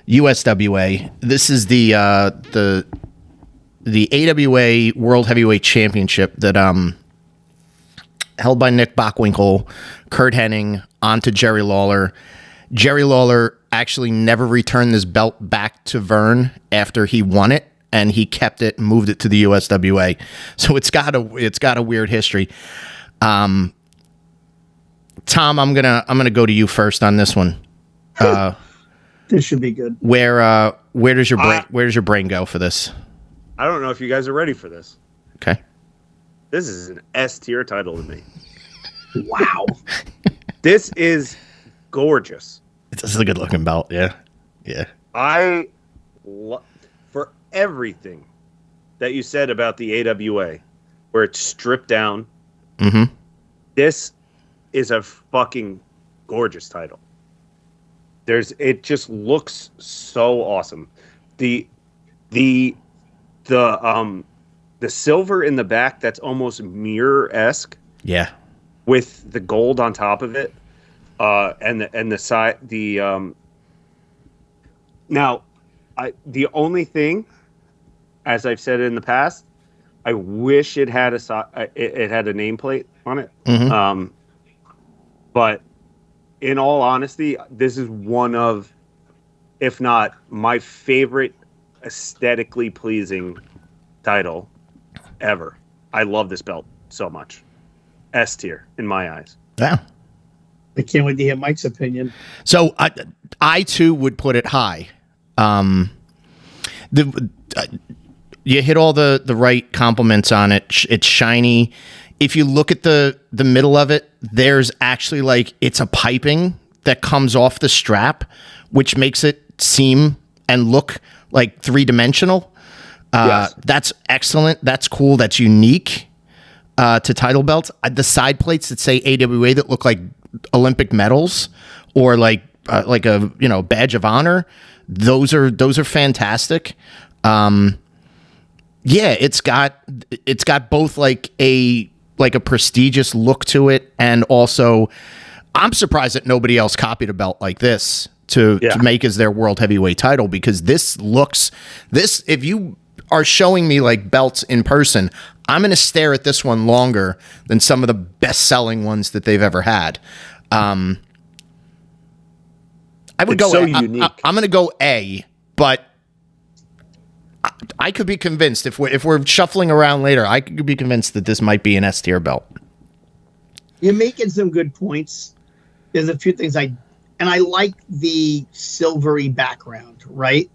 USWA. This is the AWA World Heavyweight Championship that held by Nick Bockwinkel, Kurt Hennig, onto Jerry Lawler. Jerry Lawler actually never returned this belt back to Vern after he won it, and he kept it and moved it to the USWA. So it's got a weird history. Tom, I'm gonna go to you first on this one. This should be good. Where does your brain go for this? I don't know if you guys are ready for this. Okay. This is an S tier title to me. Wow. This is gorgeous. This is a good looking belt. Yeah. For everything that you said about the AWA, where it's stripped down, this is a fucking gorgeous title. It just looks so awesome. The silver in the back, that's almost mirror-esque. Yeah. With the gold on top of it. And the side, now, the only thing, as I've said in the past, I wish it had a nameplate on it. But in all honesty, this is one of, if not my favorite aesthetically pleasing title ever. I love this belt so much. S tier in my eyes. Yeah. I can't wait to hear Mike's opinion. So I too would put it high. You hit all the right compliments on it. It's shiny. If you look at the middle of it, there's actually it's a piping that comes off the strap, which makes it seem and look like three-dimensional. Yes. That's excellent. That's cool. That's unique to title belts. The side plates that say AWA that look like Olympic medals or like a badge of honor. Those are fantastic. It's got both like a prestigious look to it, and also I'm surprised that nobody else copied a belt like this to make as their world heavyweight title, because if you are showing me like belts in person, I'm going to stare at this one longer than some of the best-selling ones that they've ever had. I would go. So unique. I'm going to go A, but I could be convinced if we're shuffling around later, I could be convinced that this might be an S tier belt. You're making some good points. There's a few things I like the silvery background, right?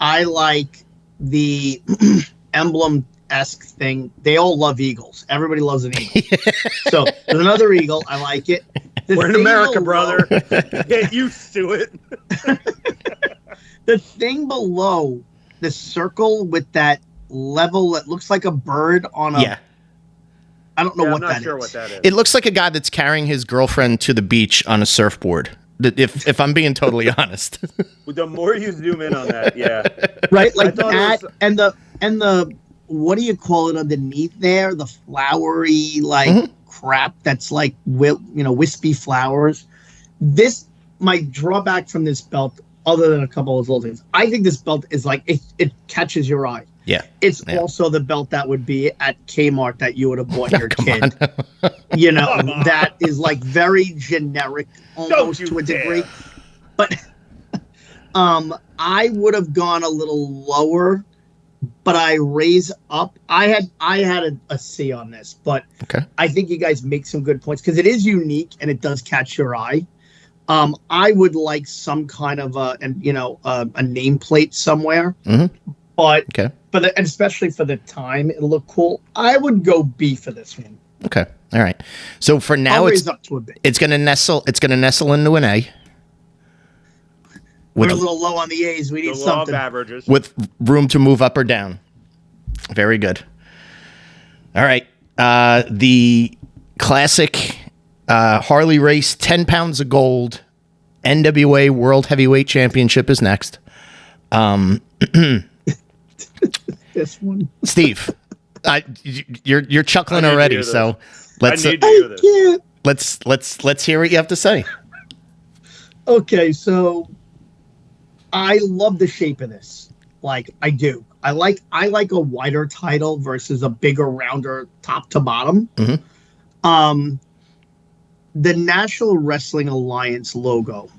I like the emblem-esque thing. They all love eagles. Everybody loves an eagle. So there's another eagle. I like it. We're in America, brother. Get used to it. The thing below the circle with that level that looks like a bird on a... Yeah. I don't know what I'm that not sure is. what that is. It looks like a guy that's carrying his girlfriend to the beach on a surfboard. If I'm being totally honest. The more you zoom in on that, yeah. Right, like that, and the what do you call it underneath there? The flowery crap that's like wispy flowers. My drawback from this belt, other than a couple of little things, I think this belt is it catches your eye. Yeah. It's Yeah. also the belt that would be at Kmart that you would have bought your kid. on. You know, that is like very generic almost to a degree. But I would have gone a little lower, but I raise up. I had a C on this, but Okay. I think you guys make some good points because it is unique and it does catch your eye. I would like some kind of a nameplate somewhere, but Okay. and especially for the time, it'll look cool. I would go B for this one. Okay. All right. So for now, I'll raise up to a B. it's going to nestle. It's going to nestle into an A. We're a little low on the A's. We need The law of something. averages. With room to move up or down. Very good. All right. The classic Harley race, 10 pounds of gold, NWA World Heavyweight Championship is next. This one. Steve, you're chuckling I need to already, hear this. so let's I need to hear this. Yeah. let's hear what you have to say. Okay, so I love the shape of this. Like I do. I like a wider title versus a bigger, rounder top to bottom. The National Wrestling Alliance logo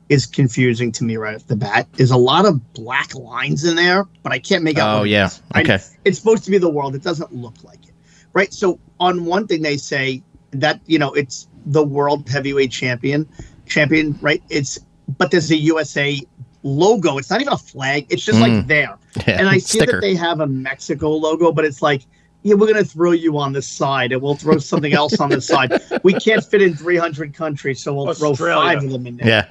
is confusing to me right off the bat. There's a lot of black lines in there, but I can't make out. Oh, what it yeah. is. Okay. It's supposed to be the world. It doesn't look like it, right? So on one thing they say that it's the World Heavyweight Champion, right? But there's a USA logo. It's not even a flag. It's just like there. Yeah, and I see sticker. that they have a Mexico logo, but it's like, yeah, we're going to throw you on the side and we'll throw something else on the side. We can't fit in 300 countries, so we'll throw Australia. 5 of them in there. Yeah.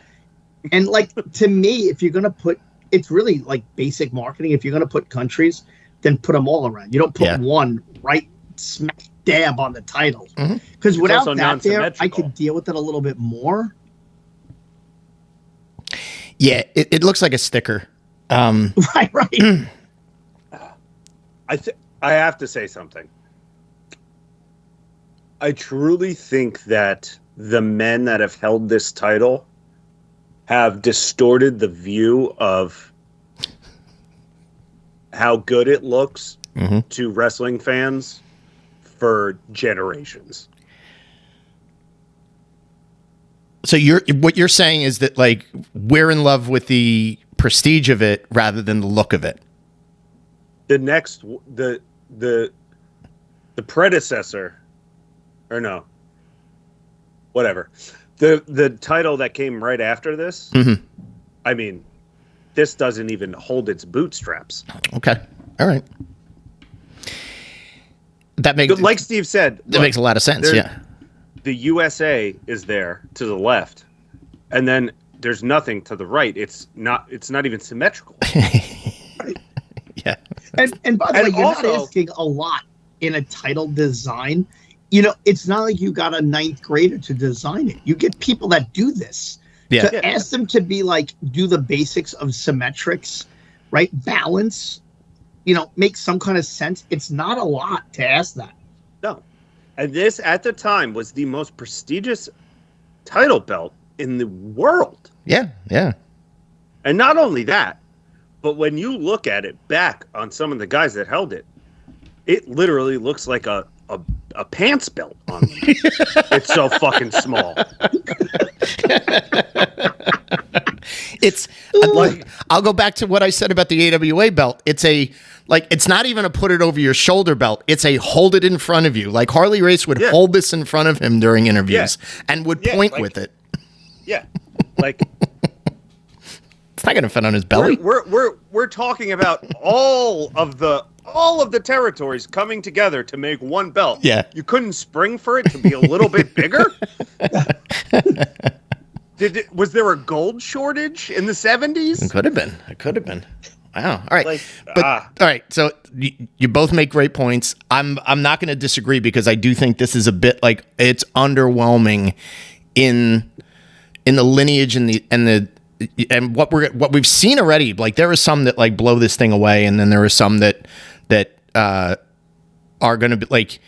And like, to me, if you're going to put, it's really like basic marketing. If you're going to put countries, then put them all around. You don't put one right smack dab on the title. Because without also that there, I non-symmetrical. could deal with it a little bit more. Yeah, it looks like a sticker. Right. I have to say something. I truly think that the men that have held this title have distorted the view of how good it looks to wrestling fans for generations. So what you're saying is that like we're in love with the prestige of it rather than the look of it. The next the predecessor, or no, whatever, the title that came right after this, I mean, this doesn't even hold its bootstraps. Okay. All right. That makes Like Steve said, that makes a lot of sense. Yeah. The USA is there to the left, and then there's nothing to the right. It's not even symmetrical. Yeah. And by the way, And you're also- not asking a lot in a title design. It's not like you got a 9th grader to design it. You get people that do this. Yeah. To ask them to be like, do the basics of symmetrics, right? Balance, make some kind of sense. It's not a lot to ask that. No. And this, at the time, was the most prestigious title belt in the world. Yeah. Yeah. And not only that, but when you look at it back on some of the guys that held it, it literally looks like a pants belt on them. It's so fucking small. It's like I'll go back to what I said about the AWA belt. It's it's not even a put it over your shoulder belt. It's a hold it in front of you. Like Harley Race would hold this in front of him during interviews and would point with it. Yeah. Like It's not going to fit on his belly. we're talking about all of the territories coming together to make one belt. Yeah. You couldn't spring for it to be a little bit bigger? Was there a gold shortage in the 70s? It could have been. It could have been. Wow. All right. All ah. right. So you both make great points. I'm not going to disagree because I do think this is a bit like it's underwhelming in the lineage and what we've seen already. Like there are some that like blow this thing away, and then there are some that are going to be like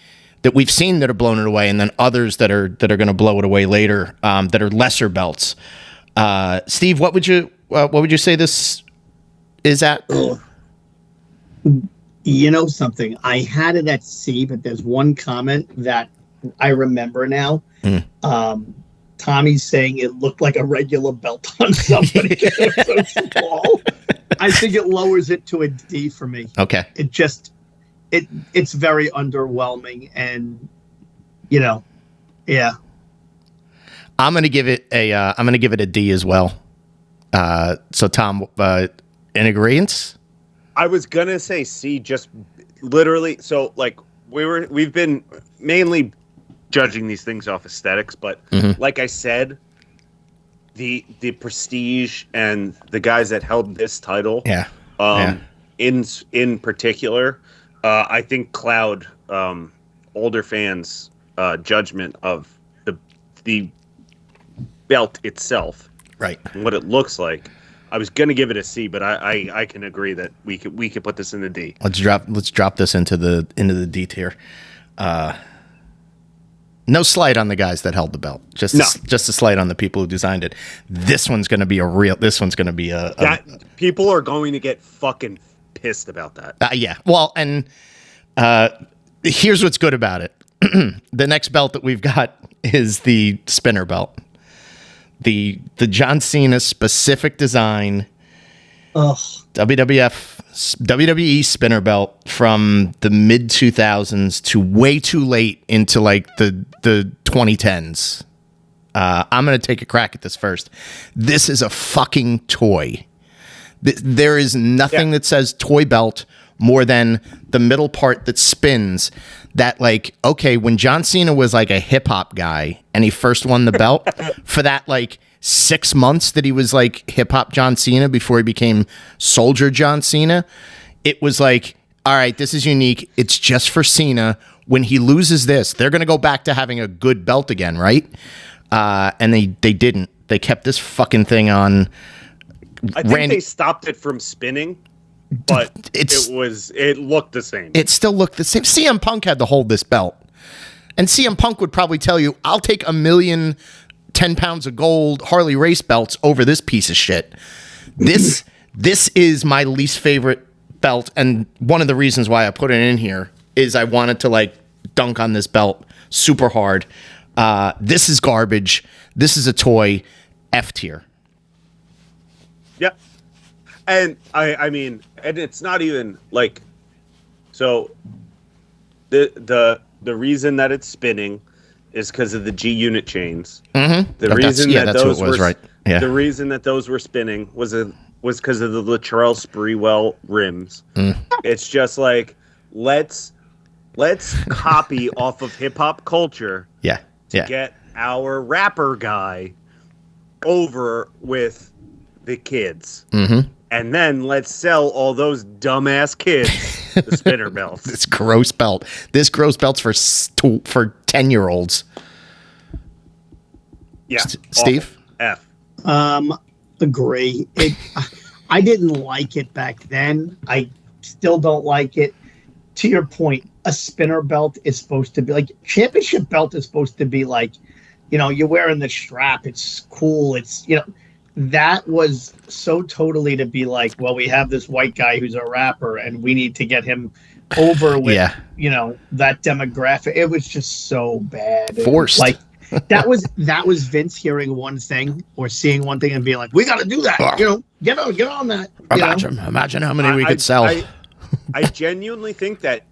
that we've seen that are blown it away, and then others that are going to blow it away later that are lesser belts. Steve, what would you say this is at? You know something? I had it at C, but there's one comment that I remember now. Tommy's saying it looked like a regular belt on somebody. It was so small. I think it lowers it to a D for me. Okay. It's very underwhelming, and yeah. I'm gonna give it a D as well. So Tom, in agreement? I was gonna say C, just literally. So like we've been mainly judging these things off aesthetics, but like I said, the prestige and the guys that held this title, in particular, I think cloud older fans' judgment of the belt itself, right? And what it looks like. I was gonna give it a C, but I can agree that we could put this in the D. Let's drop this into the D tier. No slight on the guys that held the belt. Just a slight on the people who designed it. This one's going to be people are going to get fucking pissed about that. Yeah. Well, and here's what's good about it. The next belt that we've got is the spinner belt. The John Cena specific design. Ugh. WWE spinner belt from the mid 2000s to way too late into like the 2010s. I'm going to take a crack at this first. This is a fucking toy. There is nothing that says toy belt more than the middle part that spins. That like, okay, when John Cena was like a hip hop guy and he first won the belt for that like 6 months that he was like hip hop John Cena before he became Soldier John Cena, it was like, all right, this is unique. It's just for Cena. When he loses this, they're going to go back to having a good belt again, right? And they didn't. They kept this fucking thing on. I think they stopped it from spinning, but it looked the same. It still looked the same. CM Punk had to hold this belt. And CM Punk would probably tell you, I'll take 1 million 10 pounds of gold Harley race belts over this piece of shit. This is my least favorite belt, and one of the reasons why I put it in here is I wanted to like dunk on this belt super hard. This is garbage. This is a toy. F tier. Yeah. And I mean, and it's not even like, so the reason that it's spinning is because of the G unit chains. Mm-hmm. The reason that those were spinning was because of the Latrell Sprewell rims. It's just like, let's copy off of hip hop culture. To get our rapper guy over with the kids. Mm-hmm. And then let's sell all those dumbass kids the spinner belts. This gross belt. This gross belt's for 10-year-olds. Yeah. Steve? F. Agree. I didn't like it back then. I still don't like it. To your point, a spinner belt is supposed to be like, championship belt is supposed to be like, you're wearing the strap. It's cool. It's, that was so totally to be like, well, we have this white guy who's a rapper and we need to get him over with, that demographic. It was just so bad. Forced. Like that was Vince hearing one thing or seeing one thing and being like, we got to do that. Get on that. Imagine how many we could sell. I genuinely think that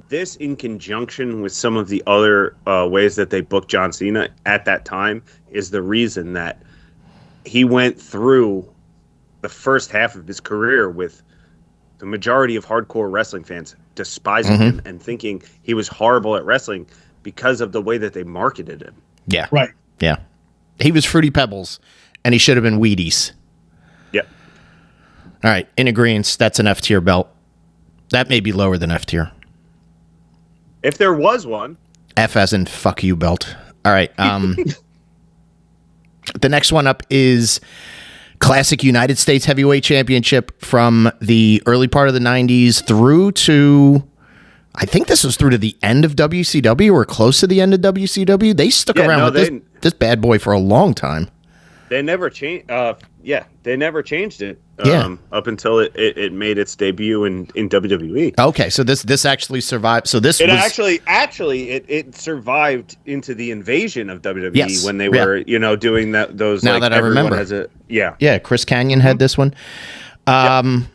this, in conjunction with some of the other ways that they booked John Cena at that time, is the reason that he went through the first half of his career with the majority of hardcore wrestling fans despising him and thinking he was horrible at wrestling because of the way that they marketed him. Yeah. Right. Yeah. He was Fruity Pebbles, and he should have been Wheaties. Yep. All right. In agreement, that's an F tier belt. That may be lower than F tier. If there was one. F as in fuck you belt. All right. The next one up is Classic United States Heavyweight Championship from the early part of the 90s through to, I think this was through to the end of WCW or close to the end of WCW. They stuck around with this bad boy for a long time. They never changed. They never changed it. Yeah. Up until it made its debut in WWE. Okay, so this actually survived. So this It was it survived into the invasion of WWE Yes, when they were doing those. Now like, that I everyone remember. has yeah. Chris Canyon had this one. I'm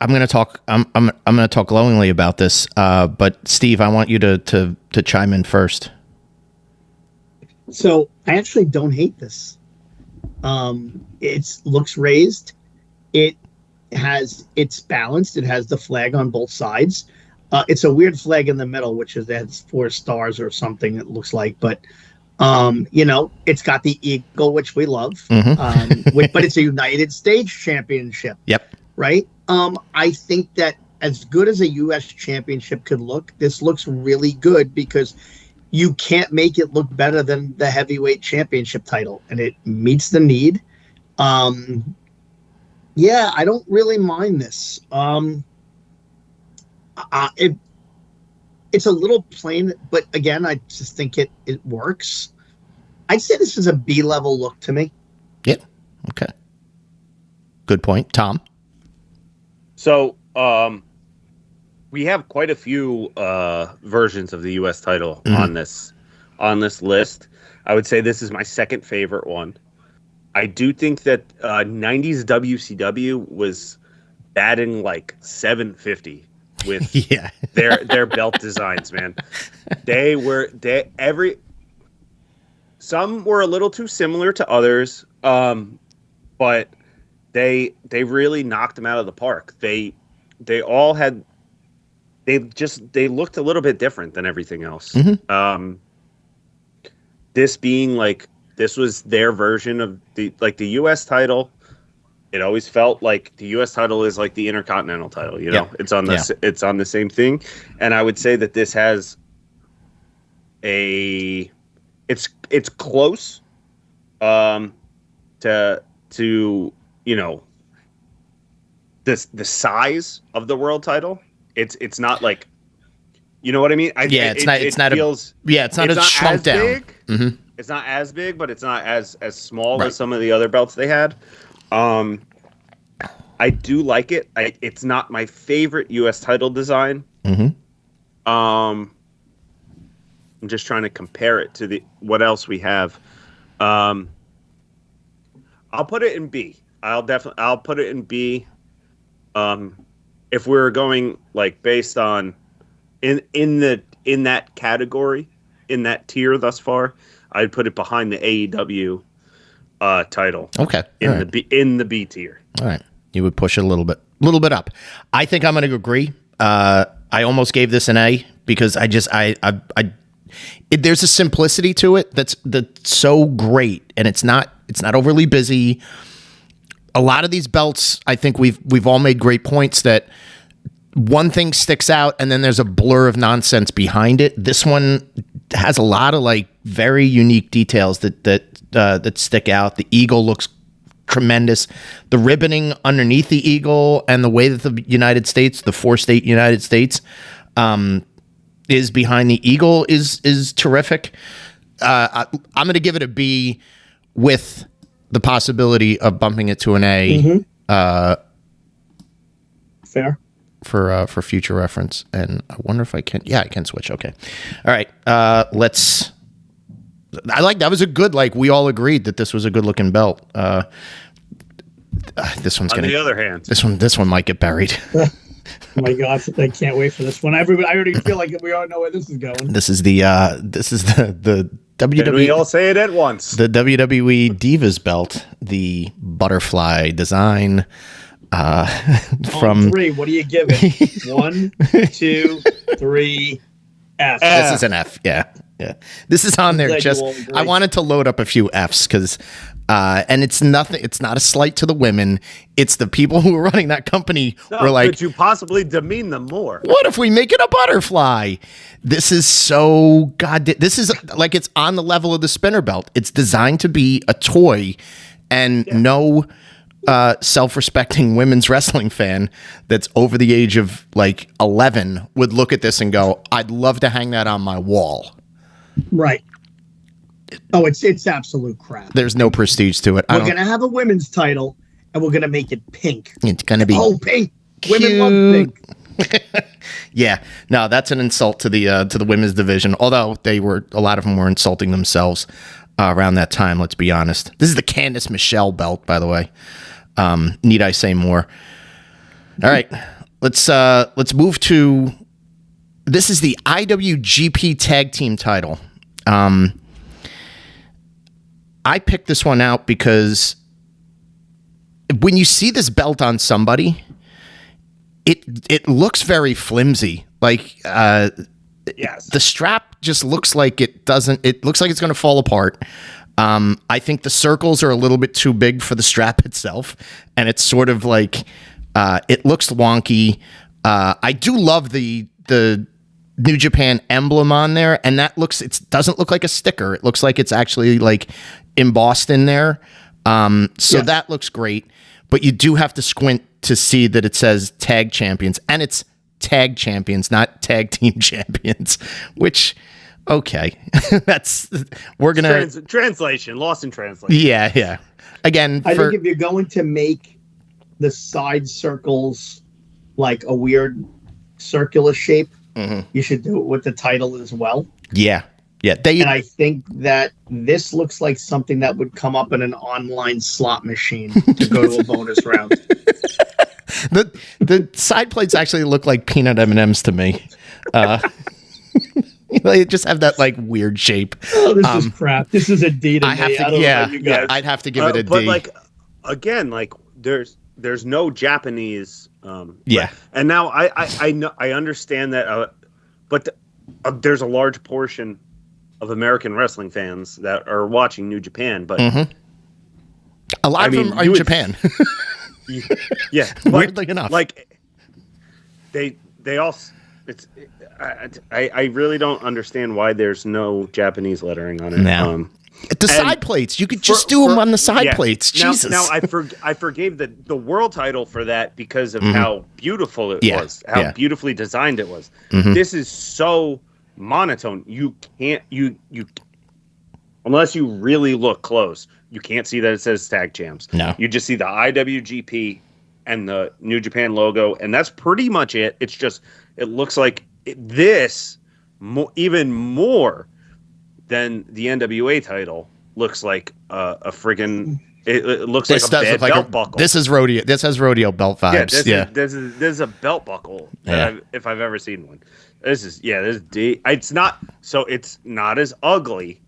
gonna talk. I'm gonna talk glowingly about this. But Steve, I want you to chime in first. So I actually don't hate this. It looks raised. It's balanced. It has the flag on both sides. It's a weird flag in the middle, which has 4 stars or something. It looks like, but it's got the eagle, which we love. But it's a United States Championship. Yep. Right. I think that as good as a U.S. Championship could look, this looks really good because you can't make it look better than the heavyweight championship title, and it meets the need. I don't really mind this. It's a little plain, but again, I just think it works. I'd say this is a B-level look to me. Yeah. Okay. Good point, Tom. So, we have quite a few versions of the U.S. title on this list. I would say this is my second favorite one. I do think that 90s WCW was batting like 750 with their belt designs, man. Some were a little too similar to others, but they really knocked them out of the park. They all had. They looked a little bit different than everything else. This being this was their version of the U.S. title. It always felt like the U.S. title is like the Intercontinental title. It's on the same thing. And I would say that this has it's close to the size of the world title. It's not like, you know what I mean? It's not as shrunk down. Big. Mm-hmm. It's not as big, but it's not as small as some of the other belts they had. I do like it. It's not my favorite U.S. title design. I'm just trying to compare it to what else we have. I'll put it in B. I'll put it in B. If we're going based on in that category, in that tier thus far, I'd put it behind the AEW title. Okay. In the B tier. All right. You would push it a little bit up. I think I'm going to agree. I almost gave this an A because there's a simplicity to it that's so great, and it's not overly busy. A lot of these belts, I think we've all made great points that one thing sticks out and then there's a blur of nonsense behind it. This one has a lot of very unique details that stick out. The eagle looks tremendous. The ribboning underneath the eagle and the way that the United States, the 4-state United States, is behind the eagle is terrific. I'm going to give it a B with the possibility of bumping it to an A. Fair. For future reference. And I wonder if I can. Yeah, I can switch. Okay. All right. Let's. That was a good. We all agreed that this was a good looking belt. This one's gonna. On the other hand, this one might get buried. Oh my God! I can't wait for this one. I already feel like we all know where this is going. This is the WWE. Can we all say it at once? The WWE Divas belt, the butterfly design. From 3, what do you give it? 1, 2, 3, F. This is an F. Yeah. This is on there. I wanted to load up a few Fs because, and it's nothing. It's not a slight to the women. It's the people who are running that company. Were like, could you possibly demean them more? What if we make it a butterfly? This is so this is it's on the level of the spinner belt. It's designed to be a toy, and no self-respecting women's wrestling fan that's over the age of 11 would look at this and go, I'd love to hang that on my wall. Right. Oh, it's absolute crap. There's no prestige to it. We're going to have a women's title, and we're going to make it pink. It's going to be pink. Cute. Women love pink. Yeah, no, that's an insult to the women's division. Although a lot of them were insulting themselves around that time. Let's be honest. This is the Candice Michelle belt, by the way. Need I say more? All right, let's move to. This is the IWGP Tag Team title. I picked this one out because when you see this belt on somebody, it looks very flimsy. Like Yes. the strap just looks like it looks like it's going to fall apart. I think the circles are a little bit too big for the strap itself, and it's sort of like it looks wonky. I do love the New Japan emblem on there, and it doesn't look like a sticker. It looks like it's actually like embossed in there. So that looks great, but you do have to squint to see that it says tag champions, and it's tag champions, not tag team champions, which, okay. We're going to translation, lost in translation. Yeah. Again, I think if you're going to make the side circles like a weird circular shape, you should do it with the title as well. Yeah. And I think that this looks like something that would come up in an online slot machine to go to a bonus round. The side plates actually look like peanut M&Ms to me. They just have that like weird shape. Oh, this is crap. This is a D to me. I don't know about you guys. I'd have to give it a D. But like again, like there's no Japanese. And now I know I understand that, but there's a large portion of American wrestling fans that are watching New Japan, but a lot of them are in Japan. Yeah, weirdly enough, like they all. It's I really don't understand why there's no Japanese lettering on it. No. The side plates, you could just do them on the side plates. Jesus. Now I forgave the world title for that because of how beautiful it was, how beautifully designed it was. This is so monotone. You can't you unless you really look close, you can't see that it says tag champs. No. You just see the IWGP and the New Japan logo, and that's pretty much it. It's just it looks like even more than the NWA title looks like a friggin' it looks like a bad belt buckle. This is rodeo. This has rodeo belt vibes. This is a belt buckle if I've ever seen one. This is it's not as ugly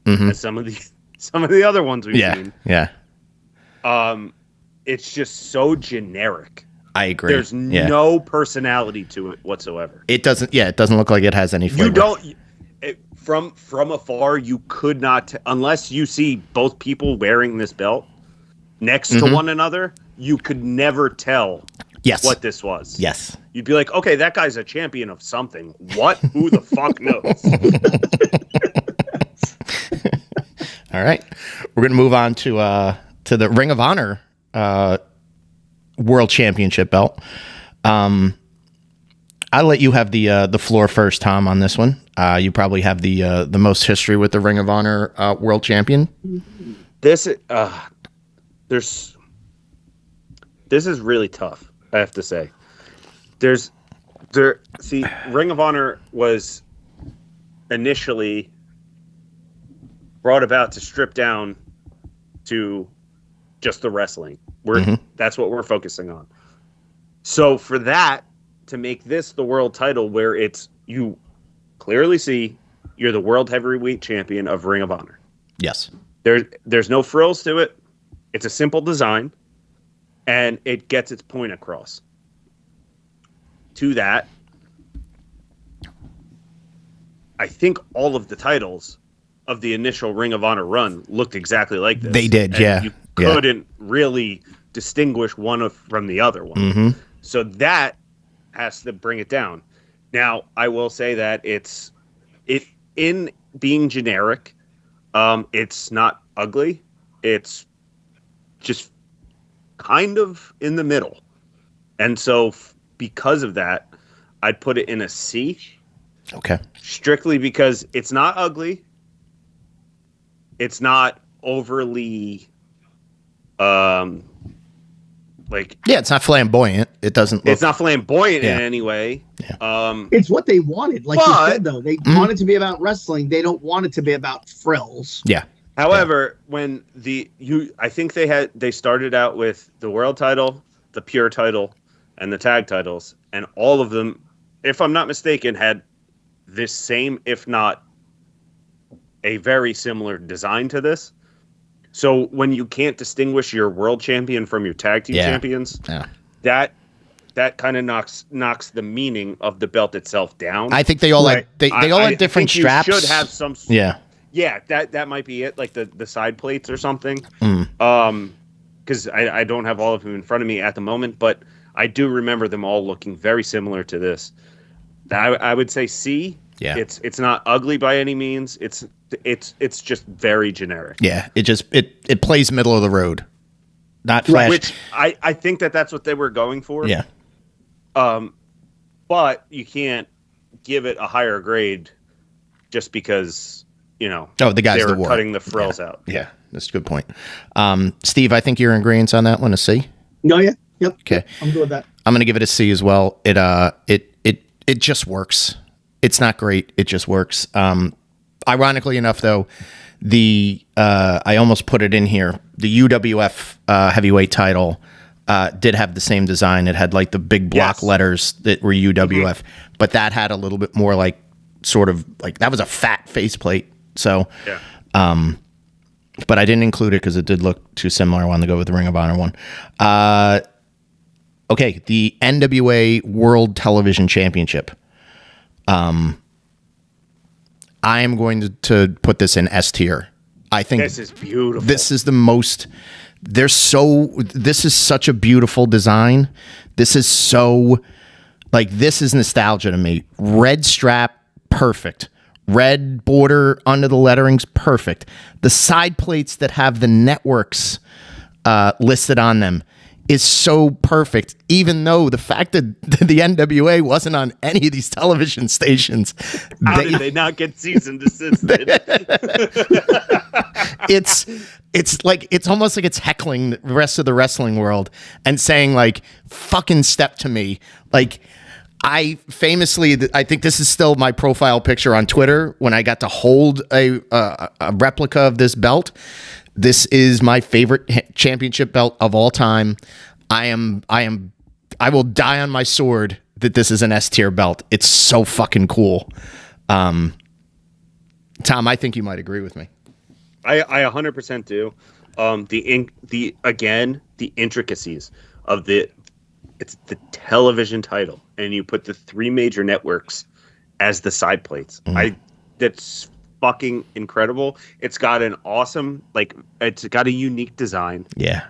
as some of the other ones we've seen. Yeah. It's just so generic. I agree. There's no personality to it whatsoever. It doesn't look like it has any flavor. You don't from afar, you could not, unless you see both people wearing this belt next to one another, you could never tell what this was. Yes. You'd be like, okay, that guy's a champion of something. What? Who the fuck knows? All right. We're going to move on to the Ring of Honor World Championship belt. I'll let you have the floor first, Tom, on this one. You probably have the most history with the Ring of Honor World Champion. This is really tough, I have to say. Ring of Honor was initially brought about to strip down to just the wrestling. That's what we're focusing on. So for that, to make this the world title, where you clearly see you're the world heavyweight champion of Ring of Honor. Yes. There's no frills to it. It's a simple design, and it gets its point across. To that, I think all of the titles of the initial Ring of Honor run looked exactly like this. They did, and you couldn't really distinguish one from the other one. So that has to bring it down. Now, I will say that in being generic, it's not ugly. It's just kind of in the middle. And so because of that, I'd put it in a C. Okay. Strictly because it's not ugly. it's not overly it's not flamboyant. It doesn't look, it's not flamboyant Yeah. in any way. Yeah. It's what they wanted. Like you But- said, though, they want it to be about wrestling. They don't want it to be about frills. Yeah. However, when I think they started out with the world title, the pure title, and the tag titles, and all of them, if I'm not mistaken, had this same, if not a very similar design to this. So when you can't distinguish your world champion from your tag team champions, that kind of knocks the meaning of the belt itself down. I think they all Right. had they all had different think straps. You should have some. Yeah. Yeah, that might be it, like the side plates or something. Mm. Because I don't have all of them in front of me at the moment, but I do remember them all looking very similar to this. I would say C. Yeah. It's not ugly by any means. It's just very generic. Yeah. It plays middle of the road. Not flash. Which I think that's what they were going for. Yeah. But you can't give it a higher grade just because, the guys they were that wore cutting it. the frills out. Yeah, that's a good point. Steve, I think you're in agreement on that one, a C. No, yeah, yep. Okay. I'm good with that. I'm gonna give it a C as well. It just works. It's not great. It just works. Ironically enough, though, I almost put it in here. The UWF heavyweight title did have the same design. It had like the big block letters that were UWF, but that had a little bit more like sort of like that was a fat faceplate. So, but I didn't include it because it did look too similar. I wanted to go with the Ring of Honor one. Okay, the NWA World Television Championship. I am going to put this in S tier. I think This is beautiful. this is the most. This is such a beautiful design. This is so this is nostalgia to me. Red strap, perfect. Red border under the lettering's perfect. The side plates that have the networks listed on them is so perfect, even though the fact that the NWA wasn't on any of these television stations. How did they not get cease and desisted? It's almost like it's heckling the rest of the wrestling world and saying like, fucking step to me. Like, I famously, I think this is still my profile picture on Twitter when I got to hold a replica of this belt. This is my favorite championship belt of all time. I will die on my sword that this is an S tier belt. It's so fucking cool. Tom, I think you might agree with me. I 100% do. The intricacies of it's the television title, and you put the three major networks as the side plates. That's fucking incredible. It's got an awesome, it's got a unique design. Yeah.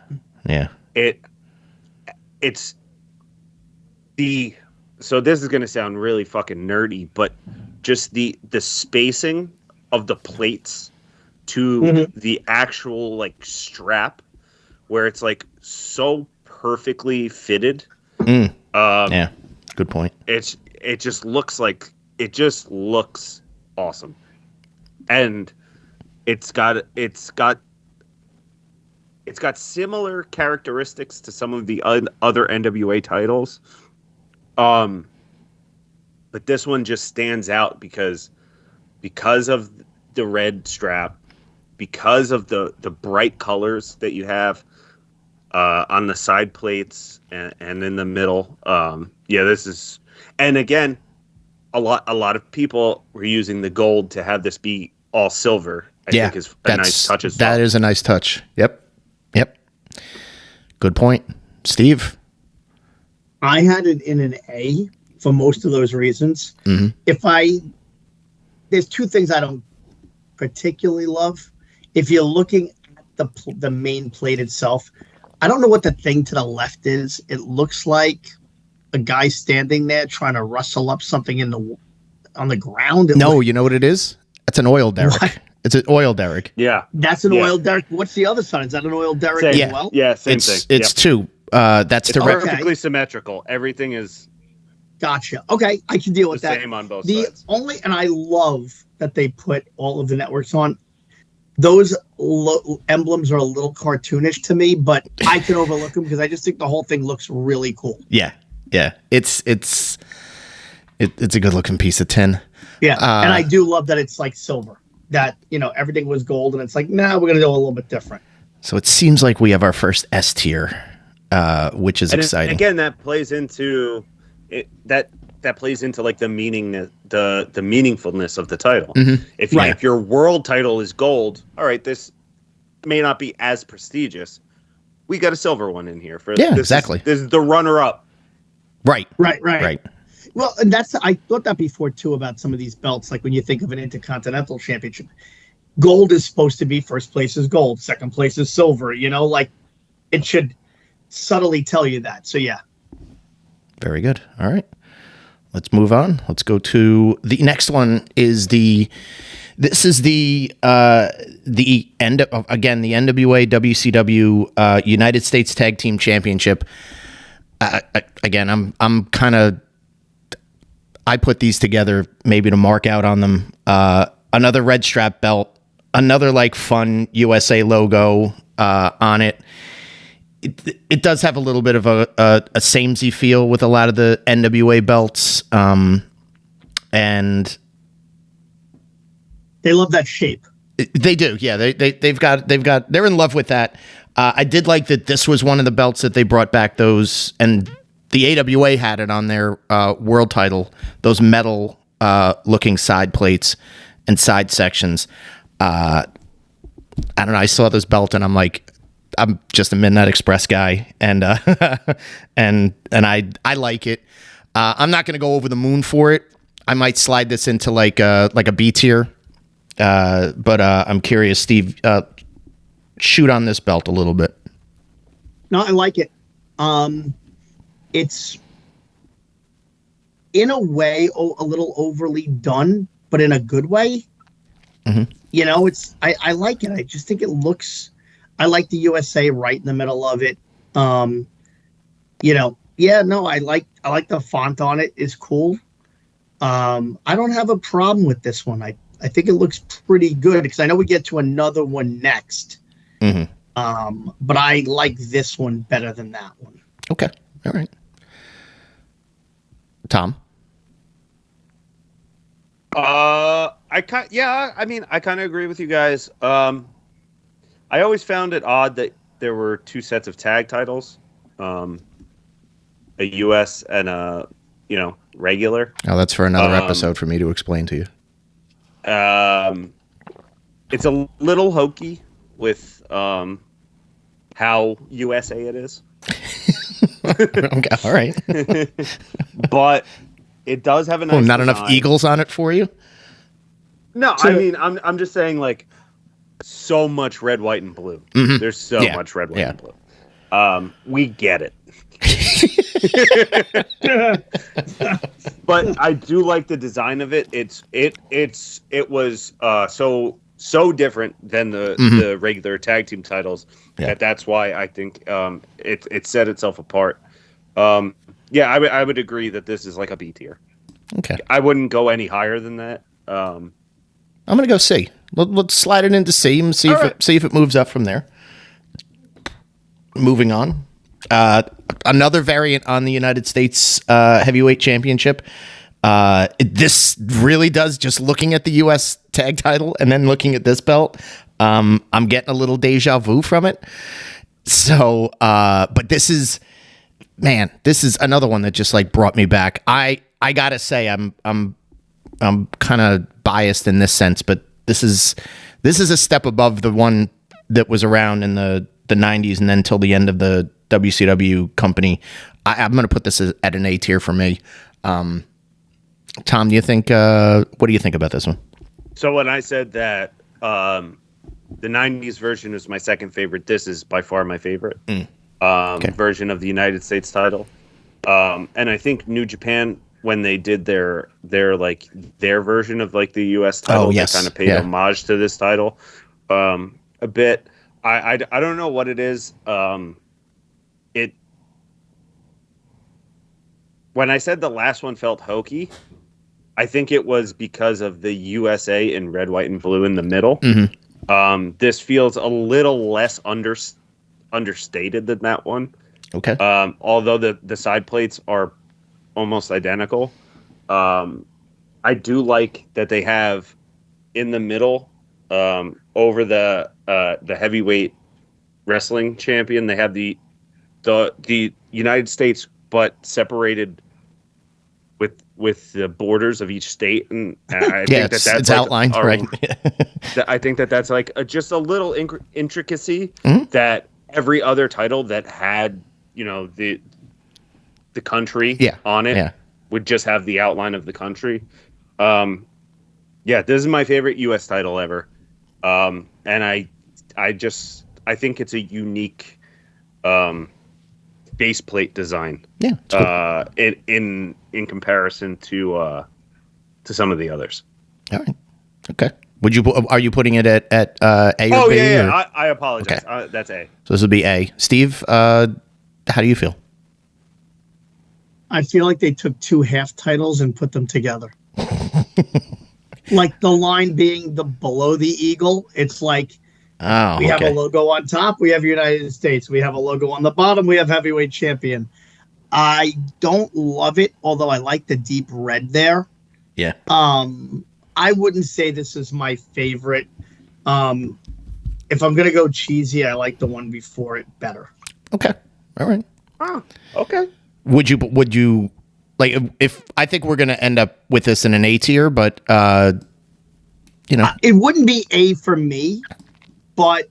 So this is going to sound really fucking nerdy, but just the spacing of the plates to the actual strap, where it's so perfectly fitted. Yeah, good point. It just looks awesome, and it's got similar characteristics to some of the other NWA titles. But this one just stands out because of the red strap, because of the bright colors that you have on the side plates and in the middle. This is, and again, a lot of people were using the gold to have this be all silver. I think is a nice touch as well. That is a nice touch. Yep. Good point. Steve? I had it in an A for most of those reasons. There's two things I don't particularly love. If you're looking at the main plate itself, I don't know what the thing to the left is. It looks like a guy standing there trying to rustle up something on the ground. You know what it is? It's an oil derrick. What? It's an oil derrick. Yeah. That's an oil derrick. What's the other side? Is that an oil derrick as well? Yeah, same It's thing. It's two. That's It's the perfectly symmetrical. Everything is Gotcha. Okay, I can deal the with that. same on both The sides. only, and I love that they put all of the networks on. those emblems are a little cartoonish to me, but I can overlook them because I just think the whole thing looks really cool. Yeah. It's a good looking piece of tin. Yeah, and I do love that it's like silver. That, everything was gold, and it's like, we're gonna do a little bit different. So it seems like we have our first S tier, which is exciting. Again, that plays into it. That plays into like the meaning, the meaningfulness of the title. Mm-hmm. If your world title is gold, all right, this may not be as prestigious. We got a silver one in here for exactly. This is the runner up. Right. Well, and I thought that before too about some of these belts. Like when you think of an Intercontinental Championship, gold is supposed to be first place is gold, second place is silver. Like it should subtly tell you that. So yeah. Very good. All right. Let's move on. Let's go to the next one. This is the end of, again, the NWA WCW United States Tag Team Championship. Again, I'm kind of, I put these together maybe to mark out on them. Another red strap belt, another like fun USA logo on it. It does have a little bit of a samey feel with a lot of the NWA belts, and they love that shape. They do, yeah. They're in love with that. I did like that this was one of the belts that they brought back those, and the AWA had it on their world title. Those metal looking side plates and side sections. I don't know. I saw this belt and I'm like, I'm just a Midnight Express guy, and and I like it. I'm not going to go over the moon for it. I might slide this into like a B tier. But I'm curious, Steve. Shoot on this belt a little bit. No, I like it. It's in a way a little overly done, but in a good way. Mm-hmm. I like it. I just think it looks. I like the USA right in the middle of it. I like the font on it. It's cool. I don't have a problem with this one. I think it looks pretty good because I know we get to another one next. Mm-hmm. But I like this one better than that one. Okay. All right. Tom? I kind of agree with you guys. I always found it odd that there were two sets of tag titles, a US and a, regular. Oh, that's for another episode for me to explain to you. It's a little hokey with how USA it is. Okay, all right. But it does have a nice not design. Enough eagles on it for you? No, I'm just saying like so much red, white, and blue. Mm-hmm. There's so much red, white, and blue. We get it. But I do like the design of it. It was so different than the regular tag team titles that's why I think it set itself apart. I would agree that this is like a B tier. Okay, I wouldn't go any higher than that. I'm gonna go C. Let's slide it into C and see if it moves up from there. Moving on. Another variant on the United States Heavyweight Championship. This really does, just looking at the U.S. tag title and then looking at this belt, I'm getting a little deja vu from it. So, but this is another one that just like brought me back. I gotta say, I'm kind of biased in this sense, but this is a step above the one that was around in the 90s and then till the end of the WCW company. I'm going to put this at an A tier for me. Tom, what do you think about this one? So when I said that the 90s version is my second favorite, this is by far my favorite version of the United States title. And I think New Japan, when they did their version of like the US title, they kind of paid homage to this title a bit. I don't know what it is. When I said the last one felt hokey, I think it was because of the USA in red, white, and blue in the middle. Mm-hmm. This feels a little less understated than that one. Okay. Although the side plates are almost identical. I do like that they have in the middle, over the heavyweight wrestling champion, they have the United States, but separated with the borders of each state, and I think that's it's like outlined, right? I think that's like just a little intricacy that every other title that had the country on it would just have the outline of the country. This is my favorite U.S. title ever, and I think it's a unique faceplate design. Yeah, cool. In comparison to some of the others. All right. Okay. Are you putting it at A or B? Yeah. I apologize. Okay. That's A. So this would be A. Steve, how do you feel? I feel like they took two half titles and put them together. Like the line being the below the eagle. It's like we have a logo on top. We have United States. We have a logo on the bottom. We have heavyweight champion. I don't love it, although I like the deep red there. Yeah. I wouldn't say this is my favorite. If I'm gonna go cheesy, I like the one before it better. Okay. All right. Oh, okay. Would you like if I think we're gonna end up with this in an A tier, but it wouldn't be A for me, but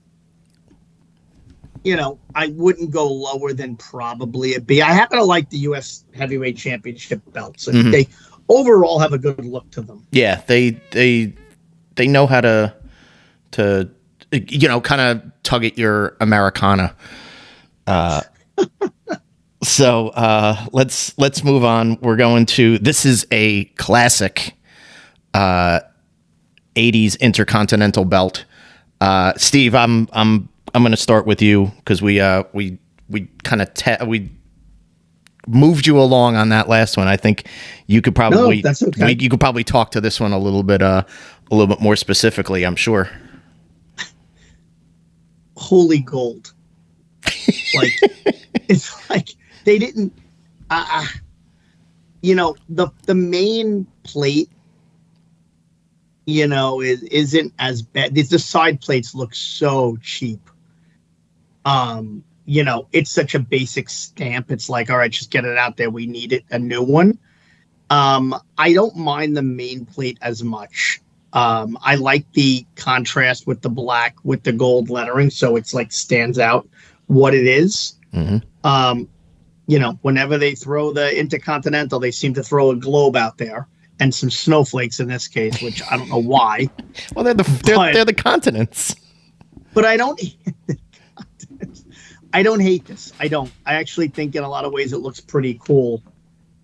I wouldn't go lower than probably a B. I happen to like the U.S. Heavyweight Championship belts. They overall have a good look to them. Yeah, they know how to kind of tug at your Americana. So let's move on. We're going to, this is a classic 80s Intercontinental belt. Steve, I'm going to start with you because we kind of we moved you along on that last one. I think you could probably that's okay. You could probably talk to this one a little bit more specifically, I'm sure. Holy gold. Like it's like they didn't the main plate isn't as bad. The side plates look so cheap. It's such a basic stamp. It's like, all right, just get it out there. We need it, a new one. I don't mind the main plate as much. I like the contrast with the black with the gold lettering, so it's like stands out what it is. Mm-hmm. Whenever they throw the Intercontinental, they seem to throw a globe out there and some snowflakes in this case, which I don't know why. Well, they're the continents. But I don't hate this. I don't. I actually think in a lot of ways it looks pretty cool.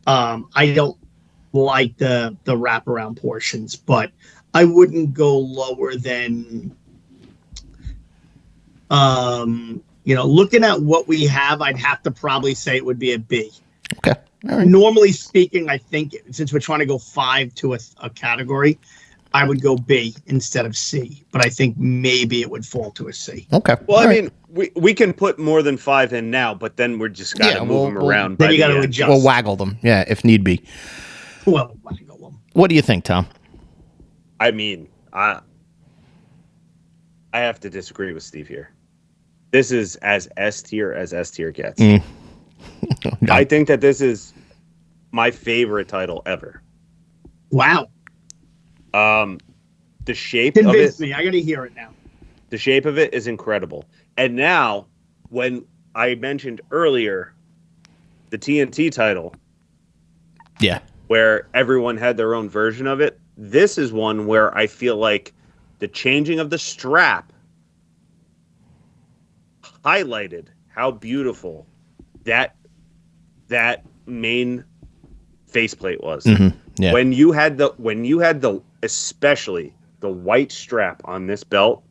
I don't like the wraparound portions, but I wouldn't go lower than looking at what we have, I'd have to probably say it would be a B. Okay. All right. Normally speaking, I think since we're trying to go 5 to a category, I would go B instead of C, but I think maybe it would fall to a C. Okay. Well, I mean, we can put more than 5 in now, but then we're just got to move them around. Then you got to adjust. We'll waggle them, if need be. Well, waggle them. What do you think, Tom? I mean, I have to disagree with Steve here. This is as S tier gets. No. I think that this is my favorite title ever. Wow. The shape Convince of it. me. I got to hear it now. The shape of it is incredible. And now, when I mentioned earlier the TNT title, where everyone had their own version of it, this is one where I feel like the changing of the strap highlighted how beautiful that main faceplate was. Mm-hmm. Yeah. When you had the especially the white strap on this belt,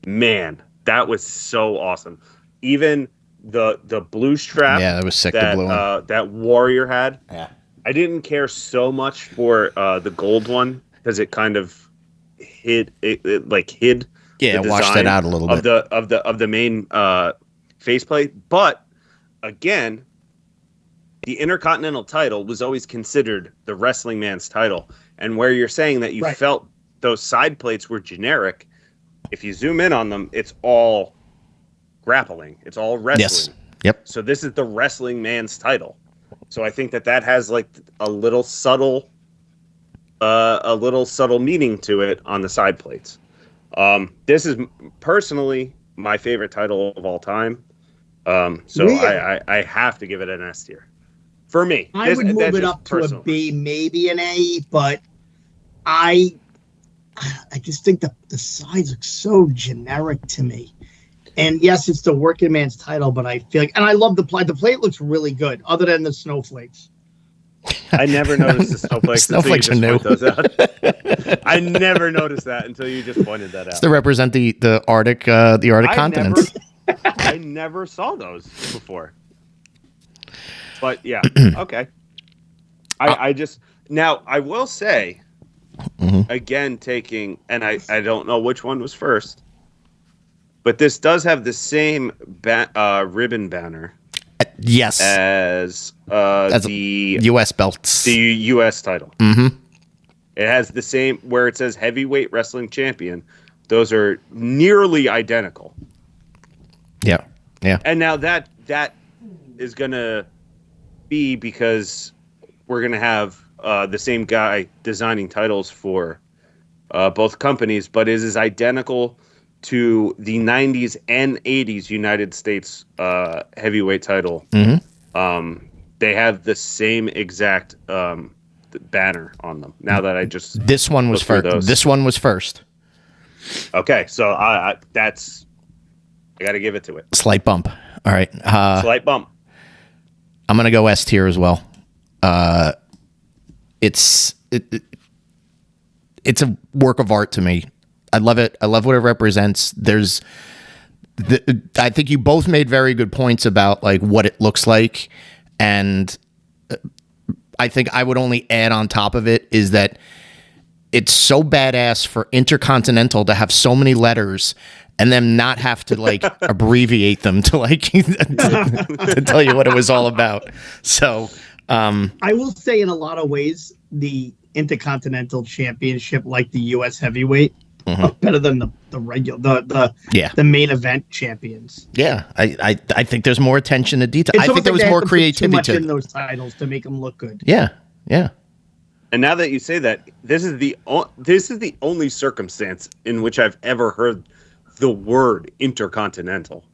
man, that was so awesome. Even the blue strap, that was sick. The blue one. That Warrior had. Yeah. I didn't care so much for the gold one because it kind of hid Yeah, wash that out a little bit of the main faceplate. But again, the Intercontinental title was always considered the wrestling man's title, and where you're saying that you felt those side plates were generic, if you zoom in on them, it's all grappling. It's all wrestling. Yes. Yep. So this is the wrestling man's title. So I think that has like a little subtle meaning to it on the side plates. This is personally my favorite title of all time. So I have to give it an S tier. For me, I would move it up to a B, maybe an A, but I just think the sides look so generic to me. And yes, it's the working man's title, but I feel like, and I love the plate. The plate looks really good, other than the snowflakes. I never noticed the snowflakes. Snowflakes are new. Those out. I never noticed that until you just pointed that out. It's to represent the Arctic continents. I never saw those before. But yeah, okay. I just now I will say again taking, and I don't know which one was first, but this does have the same ribbon banner. Yes, as the U.S. belts, the U.S. title. Mm-hmm. It has the same where it says heavyweight wrestling champion. Those are nearly identical. Yeah, yeah. And now that is gonna be because we're gonna have the same guy designing titles for both companies, but it is identical to the 90s and 80s United States heavyweight title. Mm-hmm. They have the same exact banner on them. Now that I just this one was first. This one was first. Okay, so I got to give it to it. Slight bump. All right. Slight bump. I'm gonna go S tier as well. It's a work of art to me. I love it. I love what it represents. I think you both made very good points about like what it looks like, and I think I would only add on top of it is that it's so badass for Intercontinental to have so many letters and then not have to like abbreviate them to like to tell you what it was all about. So I will say in a lot of ways the Intercontinental Championship, like the U.S. Heavyweight, better than the regular the main event champions. Yeah, I think there's more attention to detail. I think there was more creativity too much in those titles to make them look good. Yeah, yeah. And now that you say that, this is the only circumstance in which I've ever heard the word Intercontinental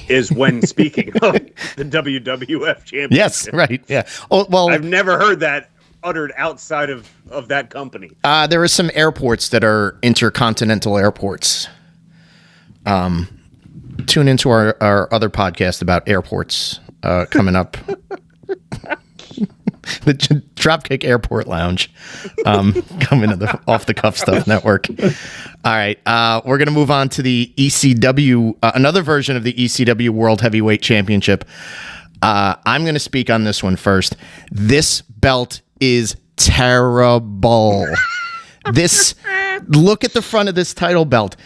is when speaking of the WWF Championship. Yes, right. Yeah. Oh, well, I've never heard that uttered outside of that company. There are some airports that are intercontinental airports. Tune into our other podcast about airports coming up. The Dropkick Airport Lounge coming to the Off the Cuff Stuff Network. All right, we're going to move on to the ECW, another version of the ECW World Heavyweight Championship. I'm going to speak on this one first. This belt is terrible. Look at the front of this title belt.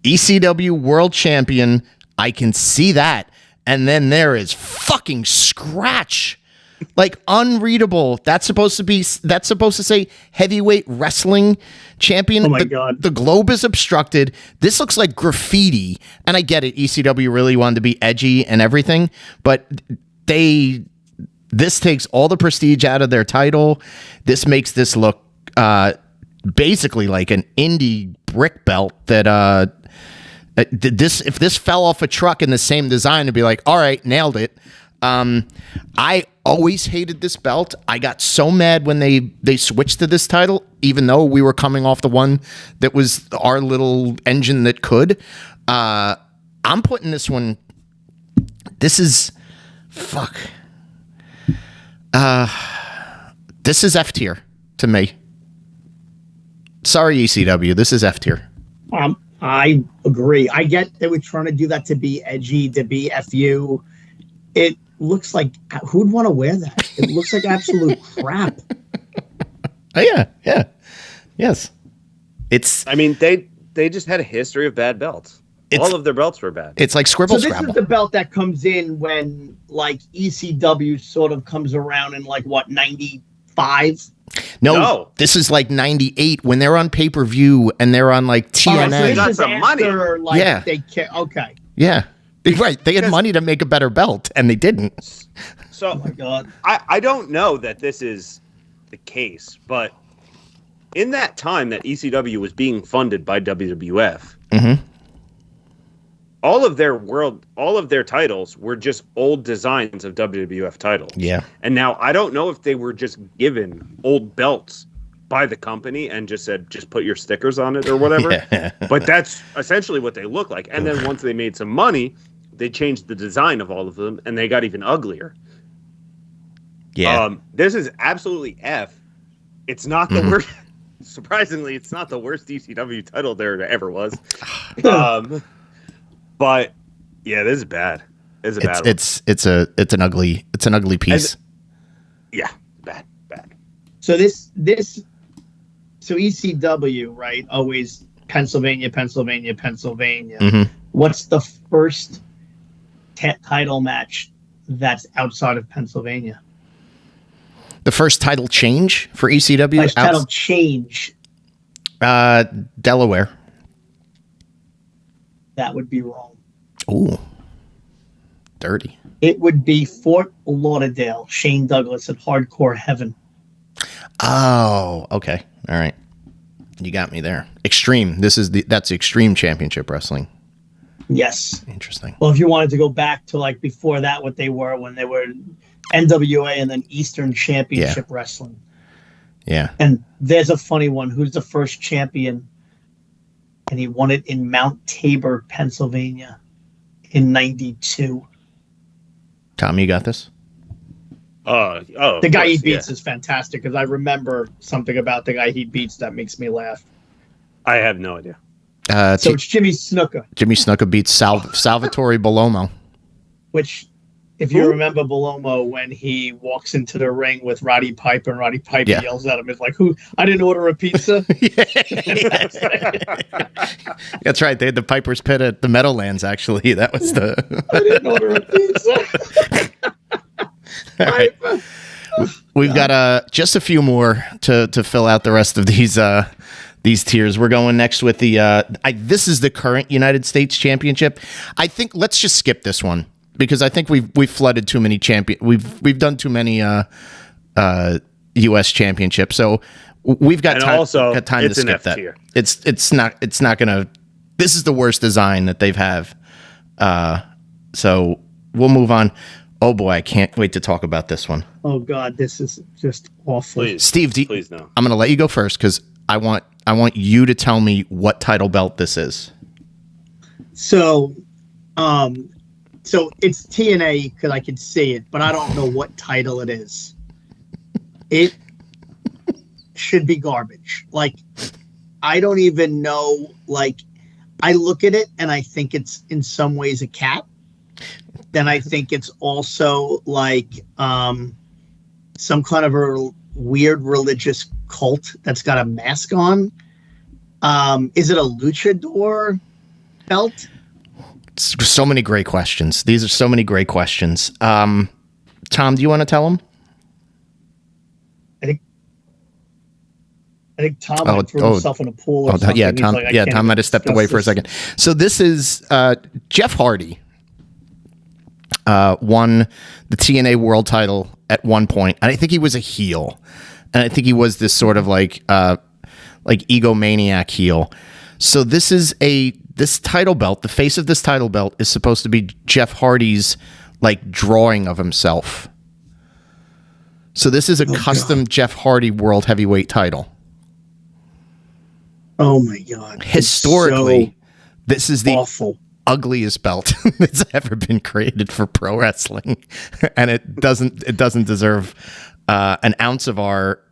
ECW World Champion. I can see that. And then there is fucking scratch. Like unreadable. That's supposed to say heavyweight wrestling champion. Oh my God. The globe is obstructed. This looks like graffiti. And I get it. ECW really wanted to be edgy and everything, but this takes all the prestige out of their title. This makes this look basically like an indie brick belt that if this fell off a truck in the same design, it'd be like, all right, nailed it. I always hated this belt. I got so mad when they switched to this title, even though we were coming off the one that was our little engine that could. I'm putting this one. This is fuck. This is F tier to me. Sorry, ECW. This is F tier. I agree. I get they were trying to do that to be edgy, to be FU. It looks like who'd want to wear that? It looks like absolute crap. Oh yeah, yeah, yes. It's. I mean, they just had a history of bad belts. All of their belts were bad. It's like So this Scrabble. is the belt that comes in when like ECW sort of comes around in like what 95. No, this is like 98 when they're on pay-per-view and they're on like TNA. They got some money. Like, Yeah. Okay. Yeah. Right. They had money to make a better belt and they didn't. So, Oh my God. I don't know that this is the case, but in that time that ECW was being funded by WWF, all of their titles were just old designs of WWF titles. Yeah. And now I don't know if they were just given old belts by the company and just said, just put your stickers on it or whatever. Yeah. But that's essentially what they look like. And then once they made some money, they changed the design of all of them and they got even uglier. Yeah. This is absolutely F. It's not the worst. Surprisingly, it's not the worst ECW title there ever was. But yeah, this is bad. It's a bad one. It's an ugly piece. Yeah, bad. So so ECW, right? Always Pennsylvania. What's the first title match that's outside of Pennsylvania? The first title change for ECW? First title change. Delaware. That would be wrong. Ooh. Dirty. It would be Fort Lauderdale, Shane Douglas at Hardcore Heaven. Oh, okay. All right. You got me there. Extreme. That's Extreme Championship Wrestling. Yes. Interesting. Well, if you wanted to go back to like before that, what they were when they were NWA and then Eastern Championship Wrestling. Yeah. And there's a funny one. Who's the first champion? And he won it in Mount Tabor, Pennsylvania in 92. Tom, you got this? The guy he beats is fantastic because I remember something about the guy he beats that makes me laugh. I have no idea. So it's Jimmy Snuka. Jimmy Snuka beats Salvatore Bellomo. Which, if you remember Bellomo, when he walks into the ring with Roddy Piper and Roddy Piper yells at him, it's like, "Who? I didn't order a pizza." That's right. They had the Piper's Pit at the Meadowlands, actually. That was the... I didn't order a pizza. All right. We've got just a few more to fill out the rest of these tiers. We're going next with the this is the current United States Championship. I think let's just skip this one because I think we've flooded too many we've done too many US championships. So we've got time to skip that. Tier. It's not gonna. This is the worst design that they've have. So we'll move on. Oh boy, I can't wait to talk about this one. Oh God, this is just awful. Please, Steve, please no. I'm going to let you go first because I want you to tell me what title belt this is. So it's TNA because I can see it, but I don't know what title it is. It should be garbage. Like, I don't even know. Like, I look at it and I think it's in some ways a cat. Then I think it's also like some kind of a weird religious cult that's got a mask on. Is it a luchador belt? So many great questions. These are so many great questions. Tom, do you want to tell them? I think Tom threw himself in a pool or something. Yeah, Tom. Like, Tom might have stepped away for a second. So this is Jeff Hardy. Won the TNA world title at one point, and I think he was a heel, and I think he was this sort of like egomaniac heel. So this title belt, the face of this title belt is supposed to be Jeff Hardy's like drawing of himself. So this is a custom Jeff Hardy world heavyweight title. Oh my God! Historically, this is the awful. Ugliest belt that's ever been created for pro wrestling, and it doesn't deserve an ounce of our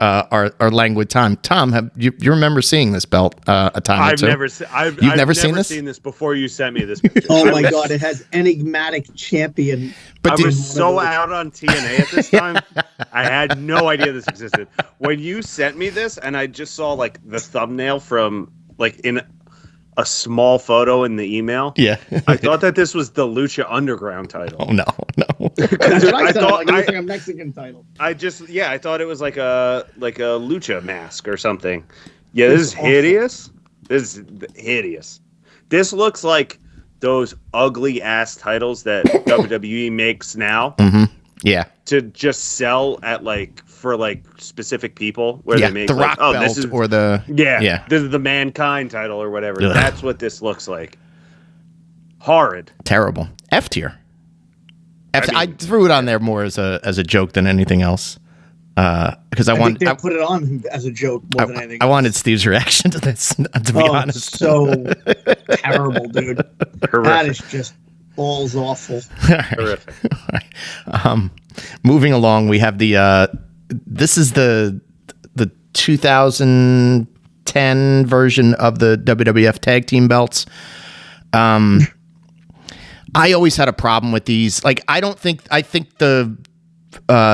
languid time. Tom, you remember seeing this belt a time or two? I've never seen this before you sent me this. Oh my God! It has enigmatic champion. But I was so out on TNA at this time, I had no idea this existed. When you sent me this, and I just saw like the thumbnail from like in a small photo in the email. Yeah. I thought that this was the Lucha Underground title. Oh no. That's what I thought. thought Like a Mexican title. I thought it was like a Lucha mask or something. Yeah, this is awful. hideous. This is hideous. This looks like those ugly ass titles that WWE makes now Yeah. to just sell at for specific people where Yeah. they make The Rock belt this is or the yeah, this is the Mankind title or whatever. Ugh. That's what this looks like. Horrid. terrible F tier. I mean- threw it on there more as a joke than anything else. Because I think they put it on as a joke more than anything. I wanted Steve's reaction to this, to be honest. So terrible, dude. That Horrific. is just balls awful. Horrific. Moving along, we have the this is the 2010 version of the WWF tag team belts. I always had a problem with these. Like, I think the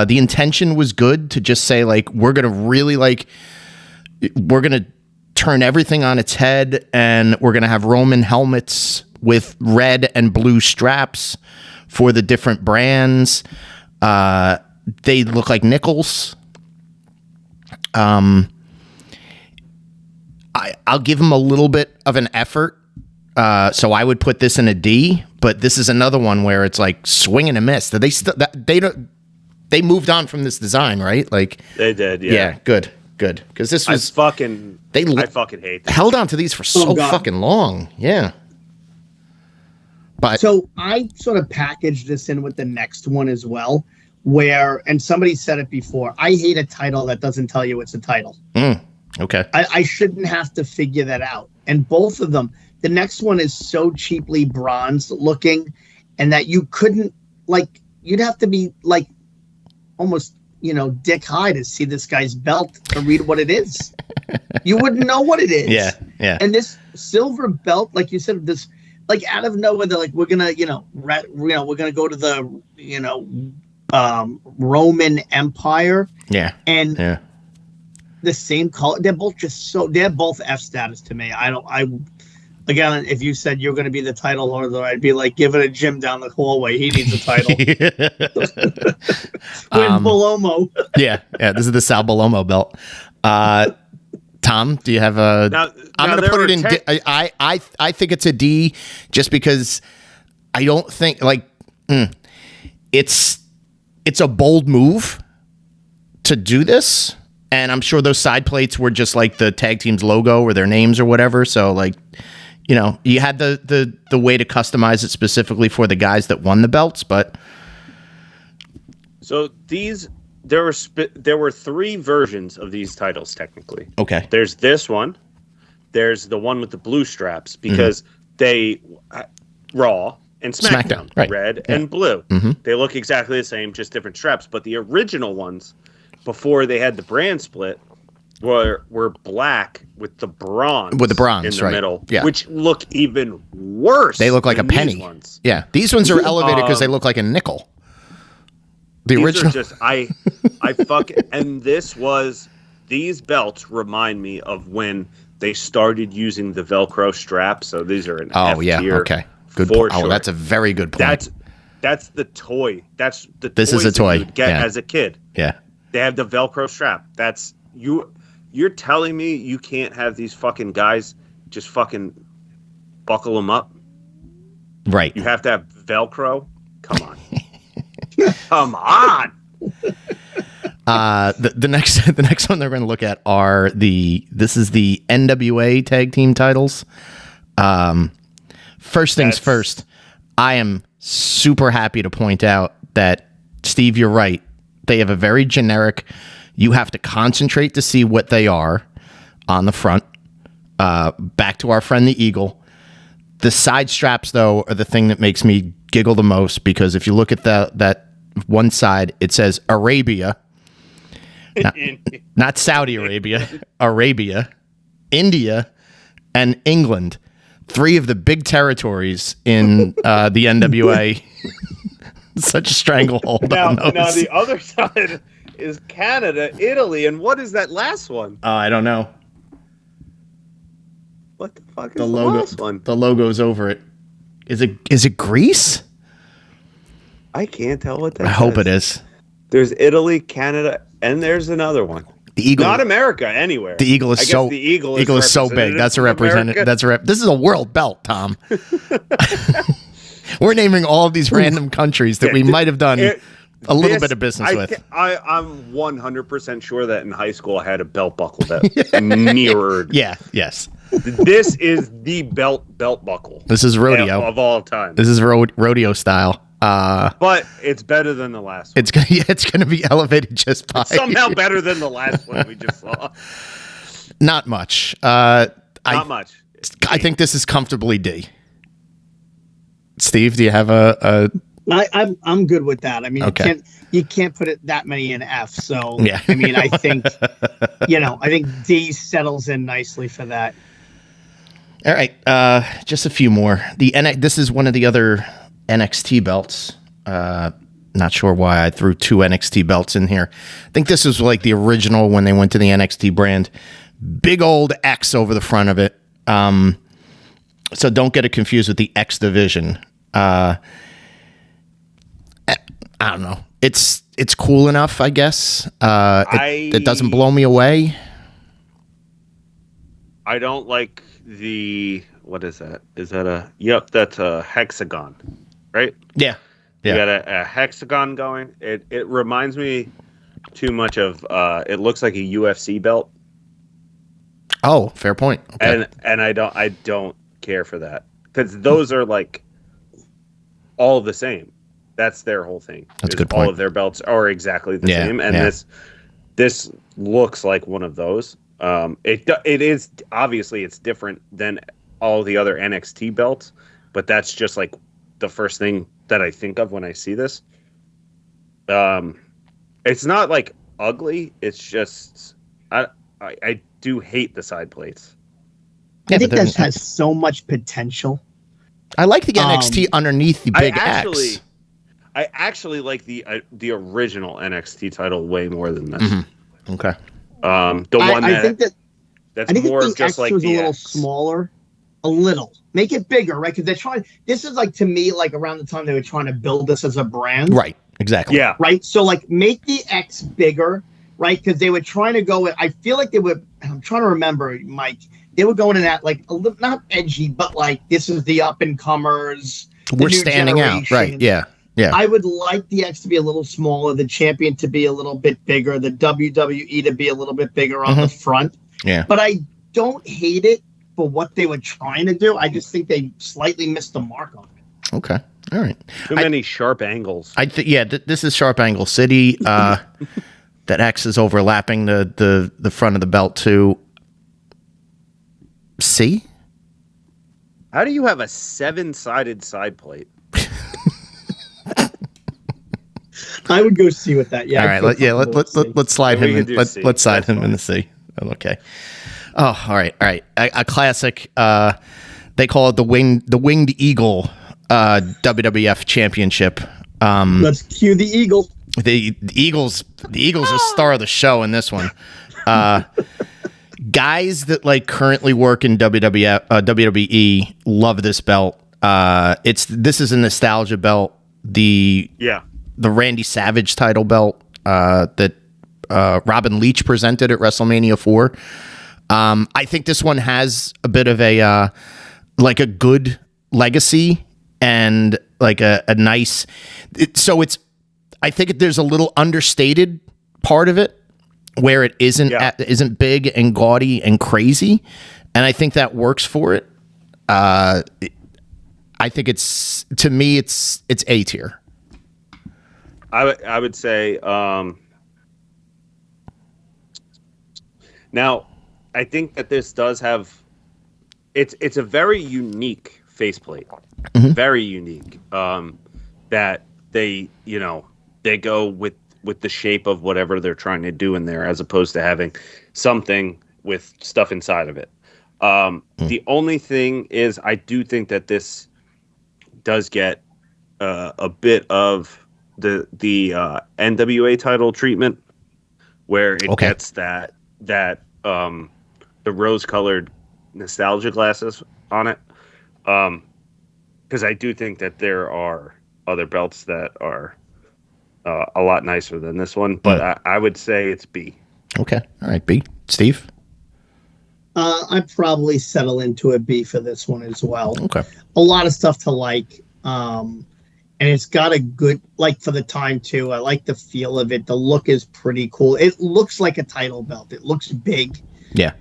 intention was good to just say, like, we're gonna turn everything on its head, and we're gonna have Roman helmets with red and blue straps for the different brands. They look like nickels. I'll give them a little bit of an effort. So I would put this in a D, but this is another one where it's like swing and a miss. They moved on from this design, right? Like They did, yeah. yeah, good. Because this I was fucking hate this. held on to these for so God. fucking long. Yeah. But So I sort of packaged this in with the next one as well, and somebody said it before, I hate a title that doesn't tell you it's a title. okay. I shouldn't have to figure that out. And both of them, the next one is so cheaply bronze looking, and that you couldn't, you'd have to be almost, dick high to see this guy's belt to read what it is. You wouldn't know what it is. Yeah. And this silver belt, like you said, this, out of nowhere, they're like, we're gonna, we're gonna go to the, Roman Empire. Yeah. And Yeah. the same color. They're both F status to me. Again, if you said you're going to be the title holder, I'd be like, give it a Jim down the hallway. He needs a title. With Bolomo. Yeah. This is the Sal Bolomo belt. Tom, do you have a? I'm going to put it in. I think it's a D, just because I don't think it's a bold move to do this, and I'm sure those side plates were just like the tag team's logo or their names or whatever. So you had the way to customize it specifically for the guys that won the belts, but So there were three versions of these titles technically. okay. There's this one. There's the one with the blue straps because they Raw and SmackDown, right. red and blue. They look exactly the same, just different straps. But the original ones, before they had the brand split, were black with the bronze With the bronze, in the right. middle, Yeah. which look even worse. They look like a than these penny. ones. Yeah, these ones are elevated because they look like a nickel. The These original. are just and these belts remind me of when they started using the Velcro strap. So these are an F tier. Okay. Good for point. Oh, sure. that's a very good point. That's the toy. That's the This is a toys that toy, you would get yeah. as a kid. Yeah. They have the Velcro strap. That's you're telling me you can't have these fucking guys just fucking buckle them up? Right. You have to have Velcro? Come on. Come on. The next one they're going to look at are this is the NWA tag team titles. First things first, I am super happy to point out that, Steve, you're right. They have a very generic, you have to concentrate to see what they are on the front. Back to our friend the Eagle. The side straps, though, are the thing that makes me giggle the most, because if you look at that one side, it says Arabia. Not Saudi Arabia, Arabia, India, and England. Three of the big territories in the NWA. Such a stranglehold on those. Now the other side is Canada, Italy, and what is that last one? I don't know. What the fuck is The the logo. last one? The logo's over it. Is it Greece? I can't tell what that I hope says. it is. There's Italy, Canada, and there's another one. The eagle. Not America, anywhere. The eagle is I guess so. the eagle is so big. representative That's a of representative. America. That's a rep. This is a world belt, Tom. We're naming all of these random countries that we might have done a little bit of business with. I'm 100% sure that in high school I had a belt buckle that mirrored. Yeah. Yes. This is the belt buckle. This is rodeo of all time. This is rodeo style. But it's better than the last one. It's gonna be elevated just by Somehow better than the last one we just saw. Not much. Not much. I think this is comfortably D. Steve, do you have a I'm good with that. I mean, Okay. you can't put it that many in F. So Yeah. I mean, I think I think D settles in nicely for that. All right, just a few more. This is one of the other NXT belts. Not sure why I threw 2 NXT belts in here. I think this was like the original when they went to the NXT brand. Big old X over the front of it. So don't get it confused with the X division. I don't know. It's cool enough, I guess. It doesn't blow me away. I don't like what is that? Is that that's a hexagon, right? Yeah. You got a hexagon going. It reminds me too much of, it looks like a UFC belt. Oh, fair point. Okay. And I don't care for that, because those are like all the same. That's their whole thing. That's a good All point. of their belts are exactly the same, and this looks like one of those. It is obviously it's different than all the other NXT belts, but that's just like the first thing that I think of when I see this. It's not like ugly. It's just I do hate the side plates. I think this has so much potential. I like the NXT underneath the big X. I actually like the original NXT title way more than this. Mm-hmm. Okay. The one I think that's more the just X like was the a little X. smaller, a little. Make it bigger, right? Because they're trying. This is like, to me, like around the time they were trying to build this as a brand, Right. Exactly. Yeah. right? So like make the X bigger, right? Because they were trying to go. I feel like they were. I'm trying to remember, Mike. They were going in that like a little, not edgy, but like this is the up and comers. We're standing out, right? Yeah. Yeah. I would like the X to be a little smaller, the champion to be a little bit bigger, the WWE to be a little bit bigger on the front. Yeah. But I don't hate it for what they were trying to do. I just think they slightly missed the mark on it. Okay. All right. Too many sharp angles. I think this is Sharp Angle City. That X is overlapping the front of the belt too. C? How do you have a 7-sided side plate? I would go see with that. Yeah. All right. Let's slide We him can in. do C. Let's slide That's him in the C. Okay. Oh, all right. All right. A classic. They call it the Winged Eagle WWF Championship. Let's cue the eagle. The Eagles are star of the show in this one. Guys that like currently work in WWE love this belt. This is a nostalgia belt. The Randy Savage title belt that Robin Leach presented at WrestleMania 4. I think this one has a bit of a like a good legacy and like a nice. I think there's a little understated part of it where it isn't big and gaudy and crazy, and I think that works for it. I think it's A tier. I would say now I think that this does have it's a very unique faceplate. Mm-hmm. Very unique. That they go with the shape of whatever they're trying to do in there, as opposed to having something with stuff inside of it. The only thing is, I do think that this does get a bit of the NWA title treatment, where it gets that the rose-colored nostalgia glasses on it, because I do think that there are other belts that are a lot nicer than this one. But I would say it's B. Okay. All right, B. Steve? I'd probably settle into a B for this one as well. Okay. A lot of stuff to like. And it's got a good, like, for the time too. I like the feel of it. The look is pretty cool. It looks like a title belt. It looks big. Yeah.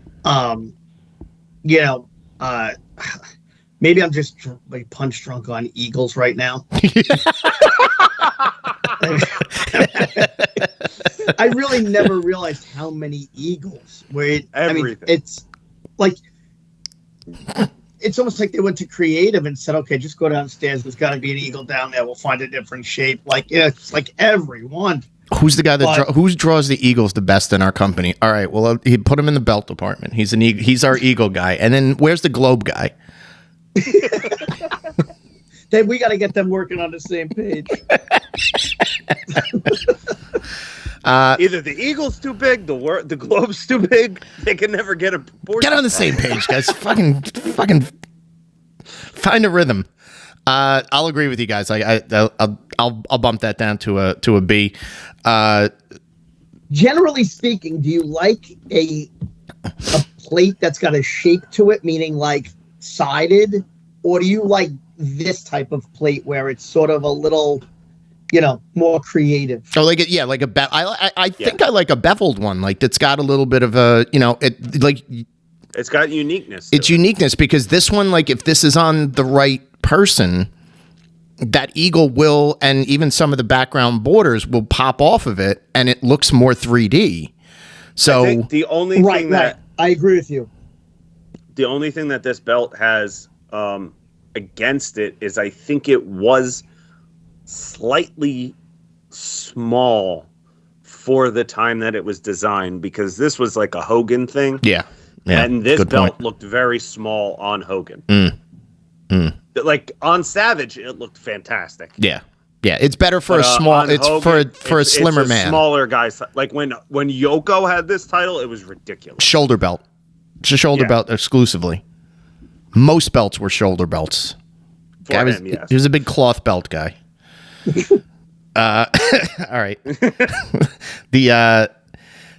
Maybe I'm just like punch drunk on Eagles right now. I really never realized how many Eagles were. It's like it's almost like they went to creative and said, "Okay, just go downstairs. There's got to be an eagle down there. We'll find a different shape." Like it's like everyone. Who's the guy that who draws the Eagles the best in our company? All right, well, he put him in the belt department. He's an he's our Eagle guy. And then where's the Globe guy? Then we got to get them working on the same page. Either the Eagle's too big, the Globe's too big. They can never get a proportion. Get on the same page, guys. fucking find a rhythm. I'll agree with you guys. I'll bump that down to a B. Generally speaking, do you like a plate that's got a shape to it, meaning like sided, or do you like this type of plate where it's sort of a little, more creative? Oh, like like a I think I like a beveled one, like that's got a little bit of a, it's got uniqueness. It's uniqueness because this one, like if this is on the right person, that eagle will, and even some of the background borders will pop off of it, and it looks more 3D. So I think the only thing that I agree with you. The only thing that this belt has against it is I think it was slightly small for the time that it was designed, because this was like a Hogan thing. Yeah. And this belt looked very small on Hogan. Like on Savage, it looked fantastic. Yeah. Yeah, it's better for a small. It's Hogan, for a slimmer man, smaller guy. Like when Yoko had this title, it was ridiculous. Shoulder belt. It's a shoulder belt exclusively. Most belts were shoulder belts. He was a big cloth belt guy. All right. The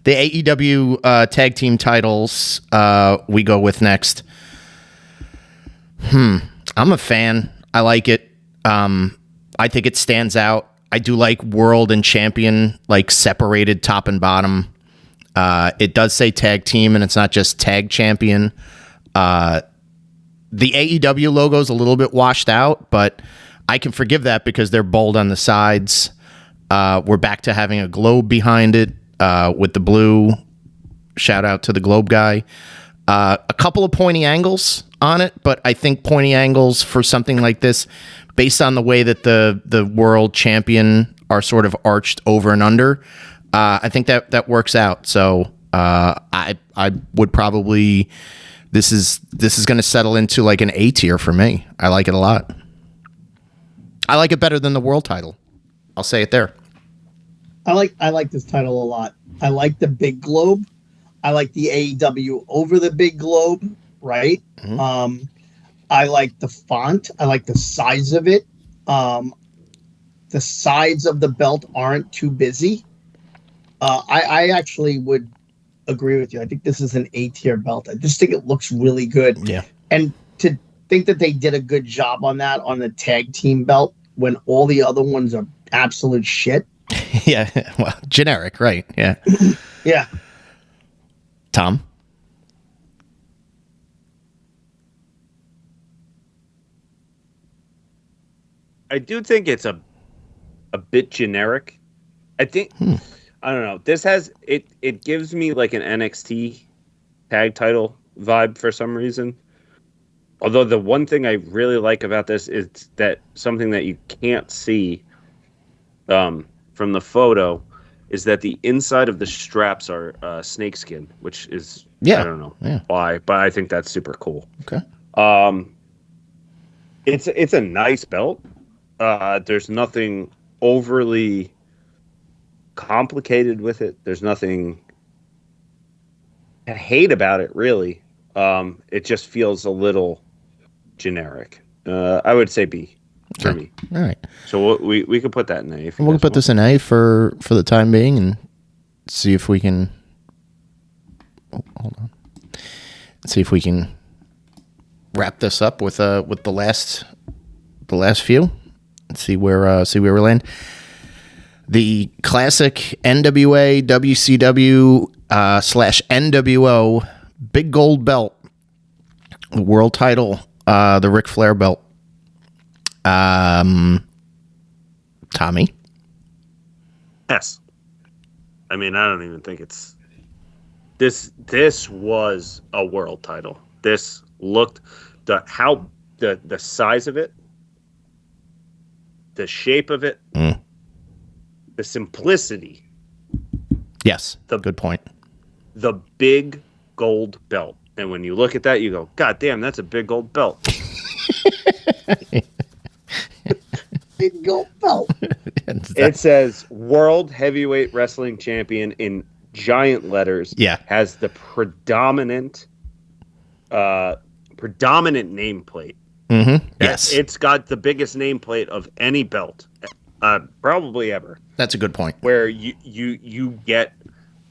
AEW tag team titles we go with next. I'm a fan. I like it. I think it stands out. I do like world and champion, like separated top and bottom. It does say tag team, and it's not just tag champion. The AEW logo is a little bit washed out, but I can forgive that because they're bold on the sides. We're back to having a globe behind it with the blue. Shout out to the globe guy. A couple of pointy angles on it, but I think pointy angles for something like this, based on the way that the world champion are sort of arched over and under, I think that works out. So I would probably, this is going to settle into like an A tier for me. I like it a lot. I like it better than the world title. I'll say it there. I like this title a lot. I like the big globe. I like the AEW over the big globe, right? Mm-hmm. I like the font. I like the size of it. The sides of the belt aren't too busy. I actually would agree with you. I think this is an A-tier belt. I just think it looks really good. Yeah. And to think that they did a good job on that on the tag team belt when all the other ones are absolute shit. Yeah. Well, generic, right? Yeah. Yeah. Tom? I do think it's a bit generic. I think I don't know. This has it gives me like an NXT tag title vibe for some reason. Although the one thing I really like about this is that something that you can't see from the photo is that the inside of the straps are snakeskin, which is I don't know why, but I think that's super cool. Okay. It's a nice belt. There's nothing overly complicated with it. There's nothing to hate about it, really. It just feels a little generic. I would say B for me. All right. So we could put that in A. We'll put this in A for the time being and see if we can. Oh, hold on. See if we can wrap this up with the last few. And see where we land. The classic NWA WCW /NWO big gold belt, world title, the Ric Flair belt. Tommy. S. I mean, I don't even think it's this was a world title. This looked the size of it, the shape of it, the simplicity. Yes, good point. The big gold belt. And when you look at that, you go, God damn, that's a big gold belt. Big gold belt. It says World Heavyweight Wrestling Champion in giant letters. Yeah. Has the predominant nameplate. Mm-hmm. Yes. It's got the biggest nameplate of any belt, probably ever. That's a good point. Where you get,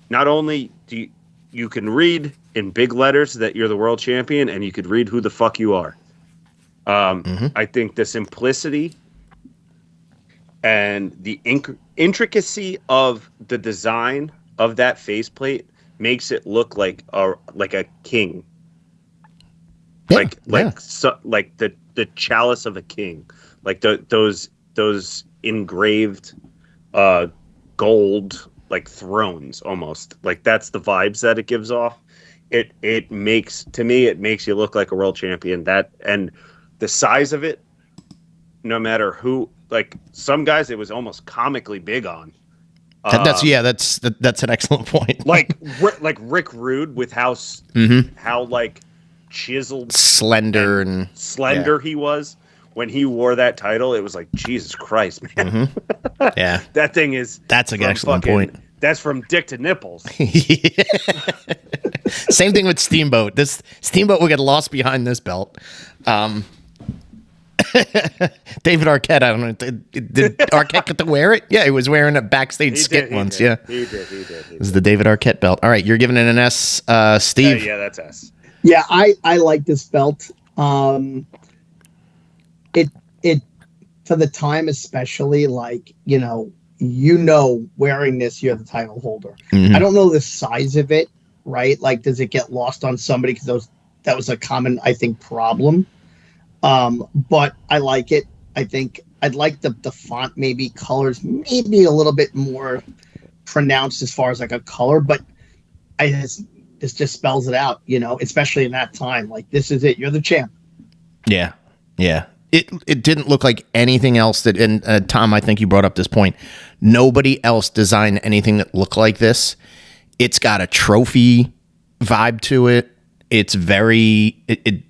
not only do you can read in big letters that you're the world champion, and you could read who the fuck you are. I think the simplicity and the intricacy of the design of that faceplate makes it look like a king. Yeah, Like the chalice of a king. Like those engraved gold like thrones almost. Like that's the vibes that it gives off. It makes you look like a world champion. That and the size of it, no matter who, like some guys it was almost comically big on. That's an excellent point. like Rick Rude with how like chiseled, slender he was when he wore that title. It was like, Jesus Christ, man. Yeah, that thing is. That's an excellent point. That's from dick to nipples. Same thing with Steamboat. This Steamboat will get lost behind this belt. David Arquette, I don't know. Did Arquette get to wear it? Yeah, he was wearing a backstage skit once. Yeah, he did. This is the David Arquette belt. All right, you're giving it an S, Steve. Yeah, that's S. Yeah, I like this belt. It for the time especially, like wearing this, you're the title holder. I don't know the size of it, right? Like, does it get lost on somebody? Because that was a common, I think, problem. But I like it. I think I'd like the font, maybe colors, maybe a little bit more pronounced as far as like a color, but this just spells it out, especially in that time. Like, this is it. You're the champ. Yeah. Yeah. It didn't look like anything else that, and Tom, I think you brought up this point. Nobody else designed anything that looked like this. It's got a trophy vibe to it. It's very,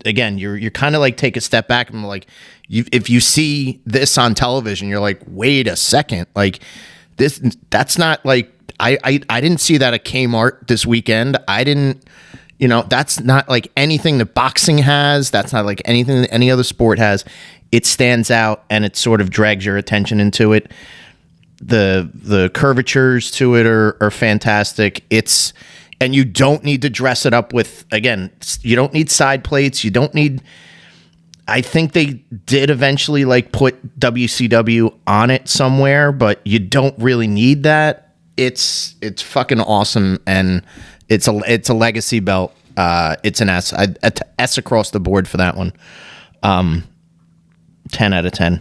again, you're kind of like take a step back and like, if you see this on television, you're like, wait a second, like that's not like, I didn't see that at Kmart this weekend. I didn't, that's not like anything that boxing has. That's not like anything that any other sport has. It stands out and it sort of drags your attention into it. The curvatures to it are fantastic. And you don't need to dress it up with, again, you don't need side plates. You don't need, I think they did eventually like put WCW on it somewhere, but you don't really need that. It's fucking awesome. And it's a legacy belt. It's an S. S across the board for that one. 10 out of 10.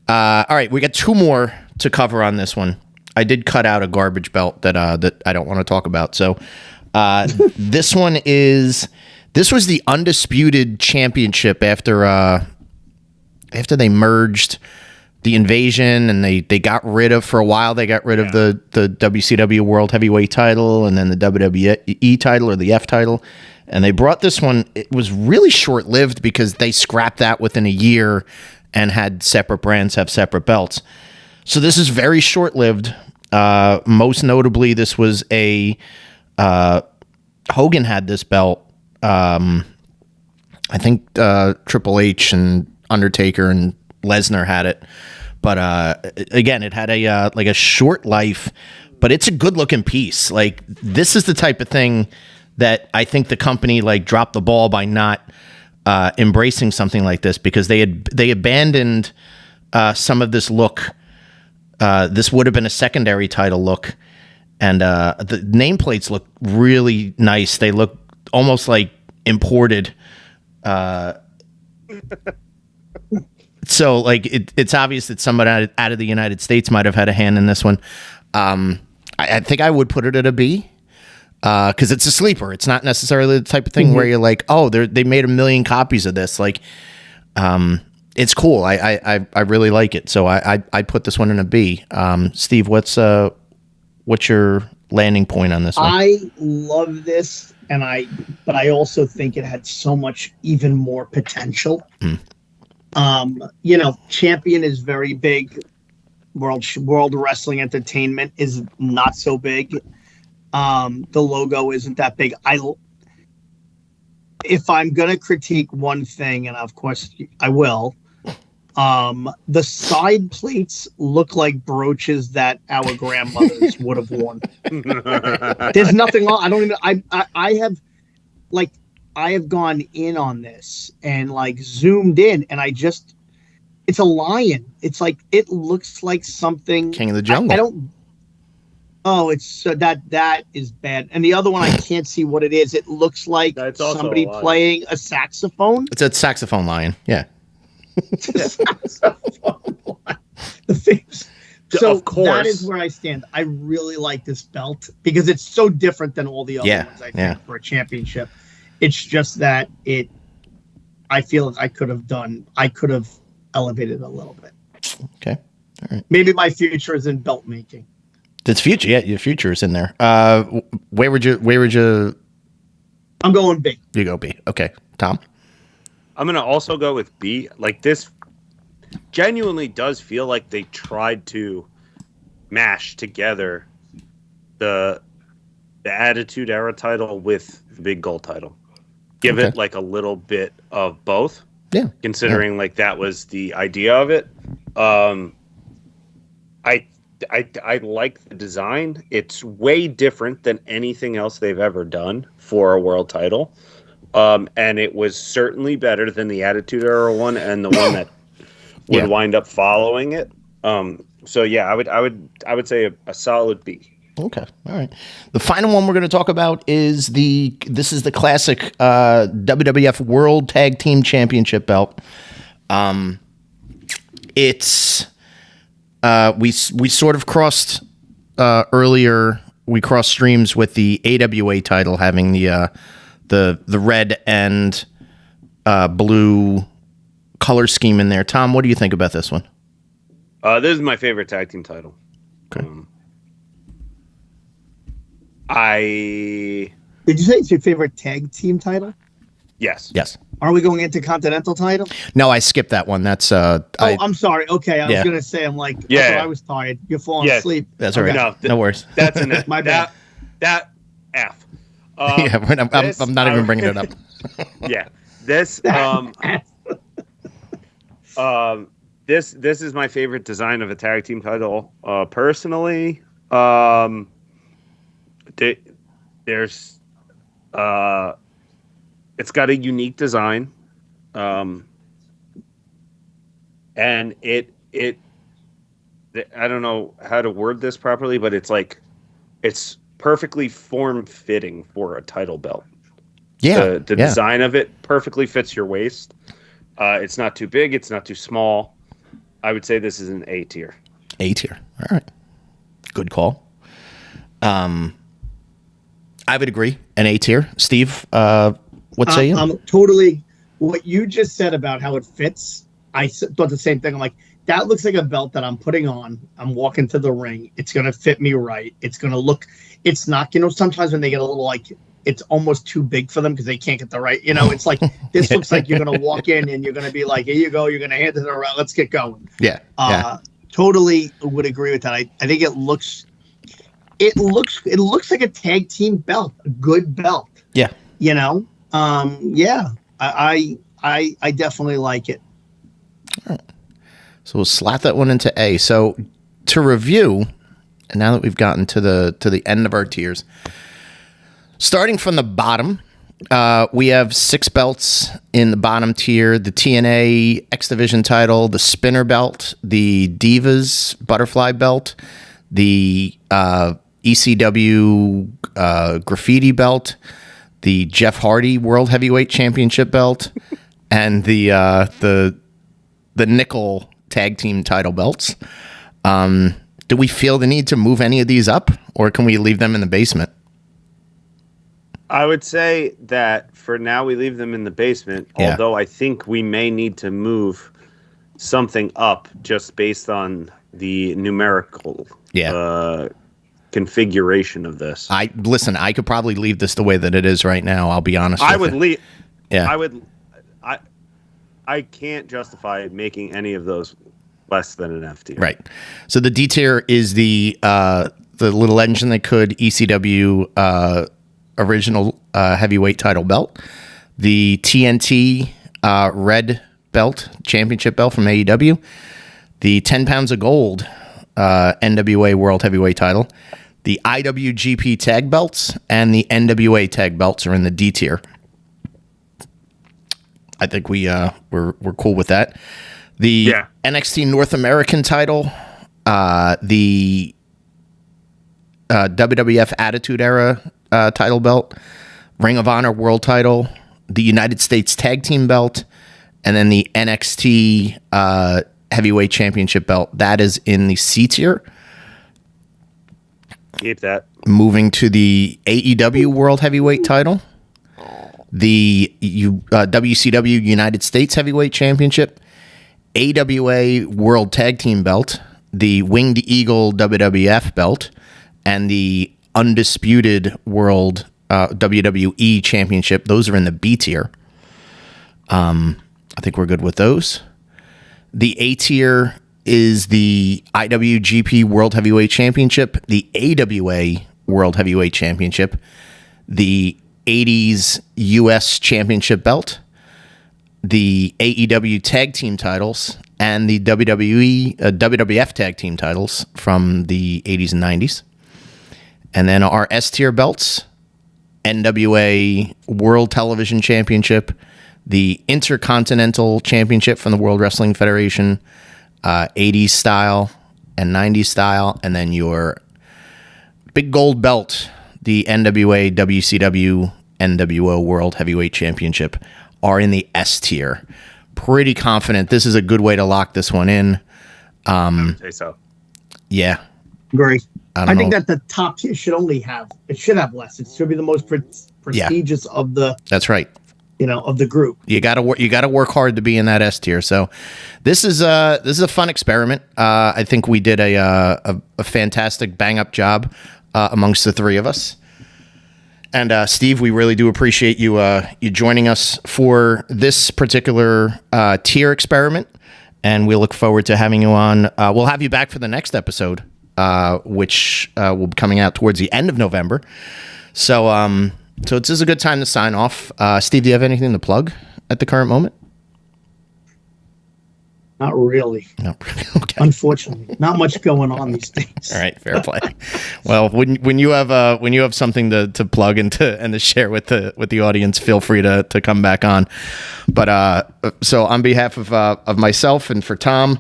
All right, we got two more to cover on this one. I did cut out a garbage belt that I don't want to talk about. So this was the undisputed championship after they merged the Invasion, and they got rid of, for a while, they got rid of the WCW World Heavyweight title and then the WWE title, or the F title. And they brought this one. It was really short-lived because they scrapped that within a year and had separate brands have separate belts. So this is very short-lived. Most notably, this was Hogan had this belt I think Triple H and Undertaker and Lesnar had it, but again, it had a like a short life, but it's a good looking piece. Like, this is the type of thing that I think the company like dropped the ball by not embracing something like this, because they abandoned some of this look. This would have been a secondary title look, and the nameplates look really nice. They look almost like imported. So like it's obvious that somebody out of the United States might have had a hand in this one. I think I would put it at a B, because it's a sleeper. It's not necessarily the type of thing where you're like, oh, they made 1 million copies of this. Like, it's cool. I really like it. So I put this one in a B. Steve, what's your landing point on this one? I love this, but I also think it had so much even more potential. Champion is very big. World Wrestling Entertainment is not so big. The logo isn't that big. If I'm gonna critique one thing, and of course I will, the side plates look like brooches that our grandmothers would have worn. There's nothing wrong. I have gone in on this and like zoomed in, and it's a lion. It's like, it looks like something King of the Jungle. It's that is bad. And the other one, I can't see what it is. It looks like somebody playing a saxophone. It's a saxophone lion. Yeah. It's a saxophone lion. The things. So of course, that is where I stand. I really like this belt because it's so different than all the other ones, I think, for a championship. It's just that I feel I could have elevated a little bit. Okay. All right. Maybe my future is in belt making. That's future. Yeah, your future is in there. Where would you? I'm going B. You go B. Okay, Tom. I'm gonna also go with B. Like, this genuinely does feel like they tried to mash together the Attitude Era title with the Big Gold title. Give it like a little bit of both. Yeah. Considering like that was the idea of it. I like the design. It's way different than anything else they've ever done for a world title. And it was certainly better than the Attitude Era one and the one that would wind up following it. So yeah, I would say a solid B. Okay, all right. The final one we're going to talk about is the classic WWF World Tag Team Championship belt. It's we sort of crossed earlier. We crossed streams with the AWA title having the red and blue color scheme in there. Tom, what do you think about this one? This is my favorite tag team title. Okay. Did you say it's your favorite tag team title? Yes. Are we going into Continental title? No, I skipped that one. That's I'm sorry. Okay, I was gonna say, I'm like, I was tired. You're falling asleep. That's all right. No worries. That's an F. My bad. That F. I'm not even bringing it up. Yeah. This this is my favorite design of a tag team title. Personally, there's it's got a unique design, and it I don't know how to word this properly, but it's perfectly form fitting for a title belt. Yeah, the design of it perfectly fits your waist. It's not too big, it's not too small. I would say this is an A tier. A tier. All right. Good call. I would agree. An A tier. Steve, what say you? Totally. What you just said about how it fits, I thought the same thing. I'm like, that looks like a belt that I'm putting on. I'm walking to the ring. It's going to fit me right. It's going to look, it's not, sometimes when they get a little like, it's almost too big for them because they can't get the right, it's like, this looks like you're going to walk in and you're going to be like, here you go. You're going to hand it around. Let's get going. Yeah. Totally would agree with that. I think it looks like a tag team belt, a good belt. Yeah. Yeah, I definitely like it. So we'll slap that one into A. So to review, and now that we've gotten to the end of our tiers, starting from the bottom, we have 6 belts in the bottom tier: the TNA X Division title, the Spinner belt, the Divas Butterfly belt, the ECW Graffiti belt, the Jeff Hardy World Heavyweight Championship belt, and the Nickel Tag Team title belts. Do we feel the need to move any of these up, or can we leave them in the basement? I would say that for now we leave them in the basement, Yeah. although I think we may need to move something up just based on the numerical configuration of this. I could probably leave this the way that it is right now. I'll be honest. I would leave. Yeah. I can't justify making any of those less than an F tier. Right. So the D tier is the little engine that could ECW original heavyweight title belt, the TNT red belt, championship belt from AEW, the 10 pounds of gold NWA World Heavyweight title, the IWGP tag belts, and the NWA tag belts are in the D tier. I think we're cool with that. The NXT North American title, the WWF Attitude Era title belt, Ring of Honor World title, the United States Tag Team belt, and then the NXT Heavyweight Championship belt. That is in the C tier. Keep that. Moving to the AEW World Heavyweight title, the WCW United States Heavyweight Championship, AWA World Tag Team belt, the Winged Eagle WWF belt, and the Undisputed World WWE Championship. Those are in the B tier. I think we're good with those. The A tier is the IWGP World Heavyweight Championship, the AWA World Heavyweight Championship, the 80s US Championship belt, the AEW Tag Team titles, and the WWF Tag Team titles from the 80s and 90s. And then our S tier belts, NWA World Television Championship, the Intercontinental Championship from the World Wrestling Federation, 80s style and 90s style, and then your big gold belt, the NWA WCW NWO World Heavyweight Championship, are in the S tier. Pretty confident this is a good way to lock this one in. I would say so. Yeah. Agree. I think know. that the top tier should have less. It should be the most prestigious of the. That's right. Of the group. You gotta work hard to be in that S tier. So this is a fun experiment. I think we did a fantastic bang up job amongst the three of us. And Steve, we really do appreciate you joining us for this particular tier experiment. And we look forward to having you on. We'll have you back for the next episode, which will be coming out towards the end of November. So this is a good time to sign off. Steve, do you have anything to plug at the current moment? Not really. No. Okay. Unfortunately, not much going on these days. All right, fair play. Well, when you have something to plug and to share with the audience, feel free to come back on. But so on behalf of myself and for Tom,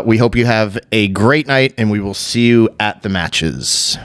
we hope you have a great night, and we will see you at the matches.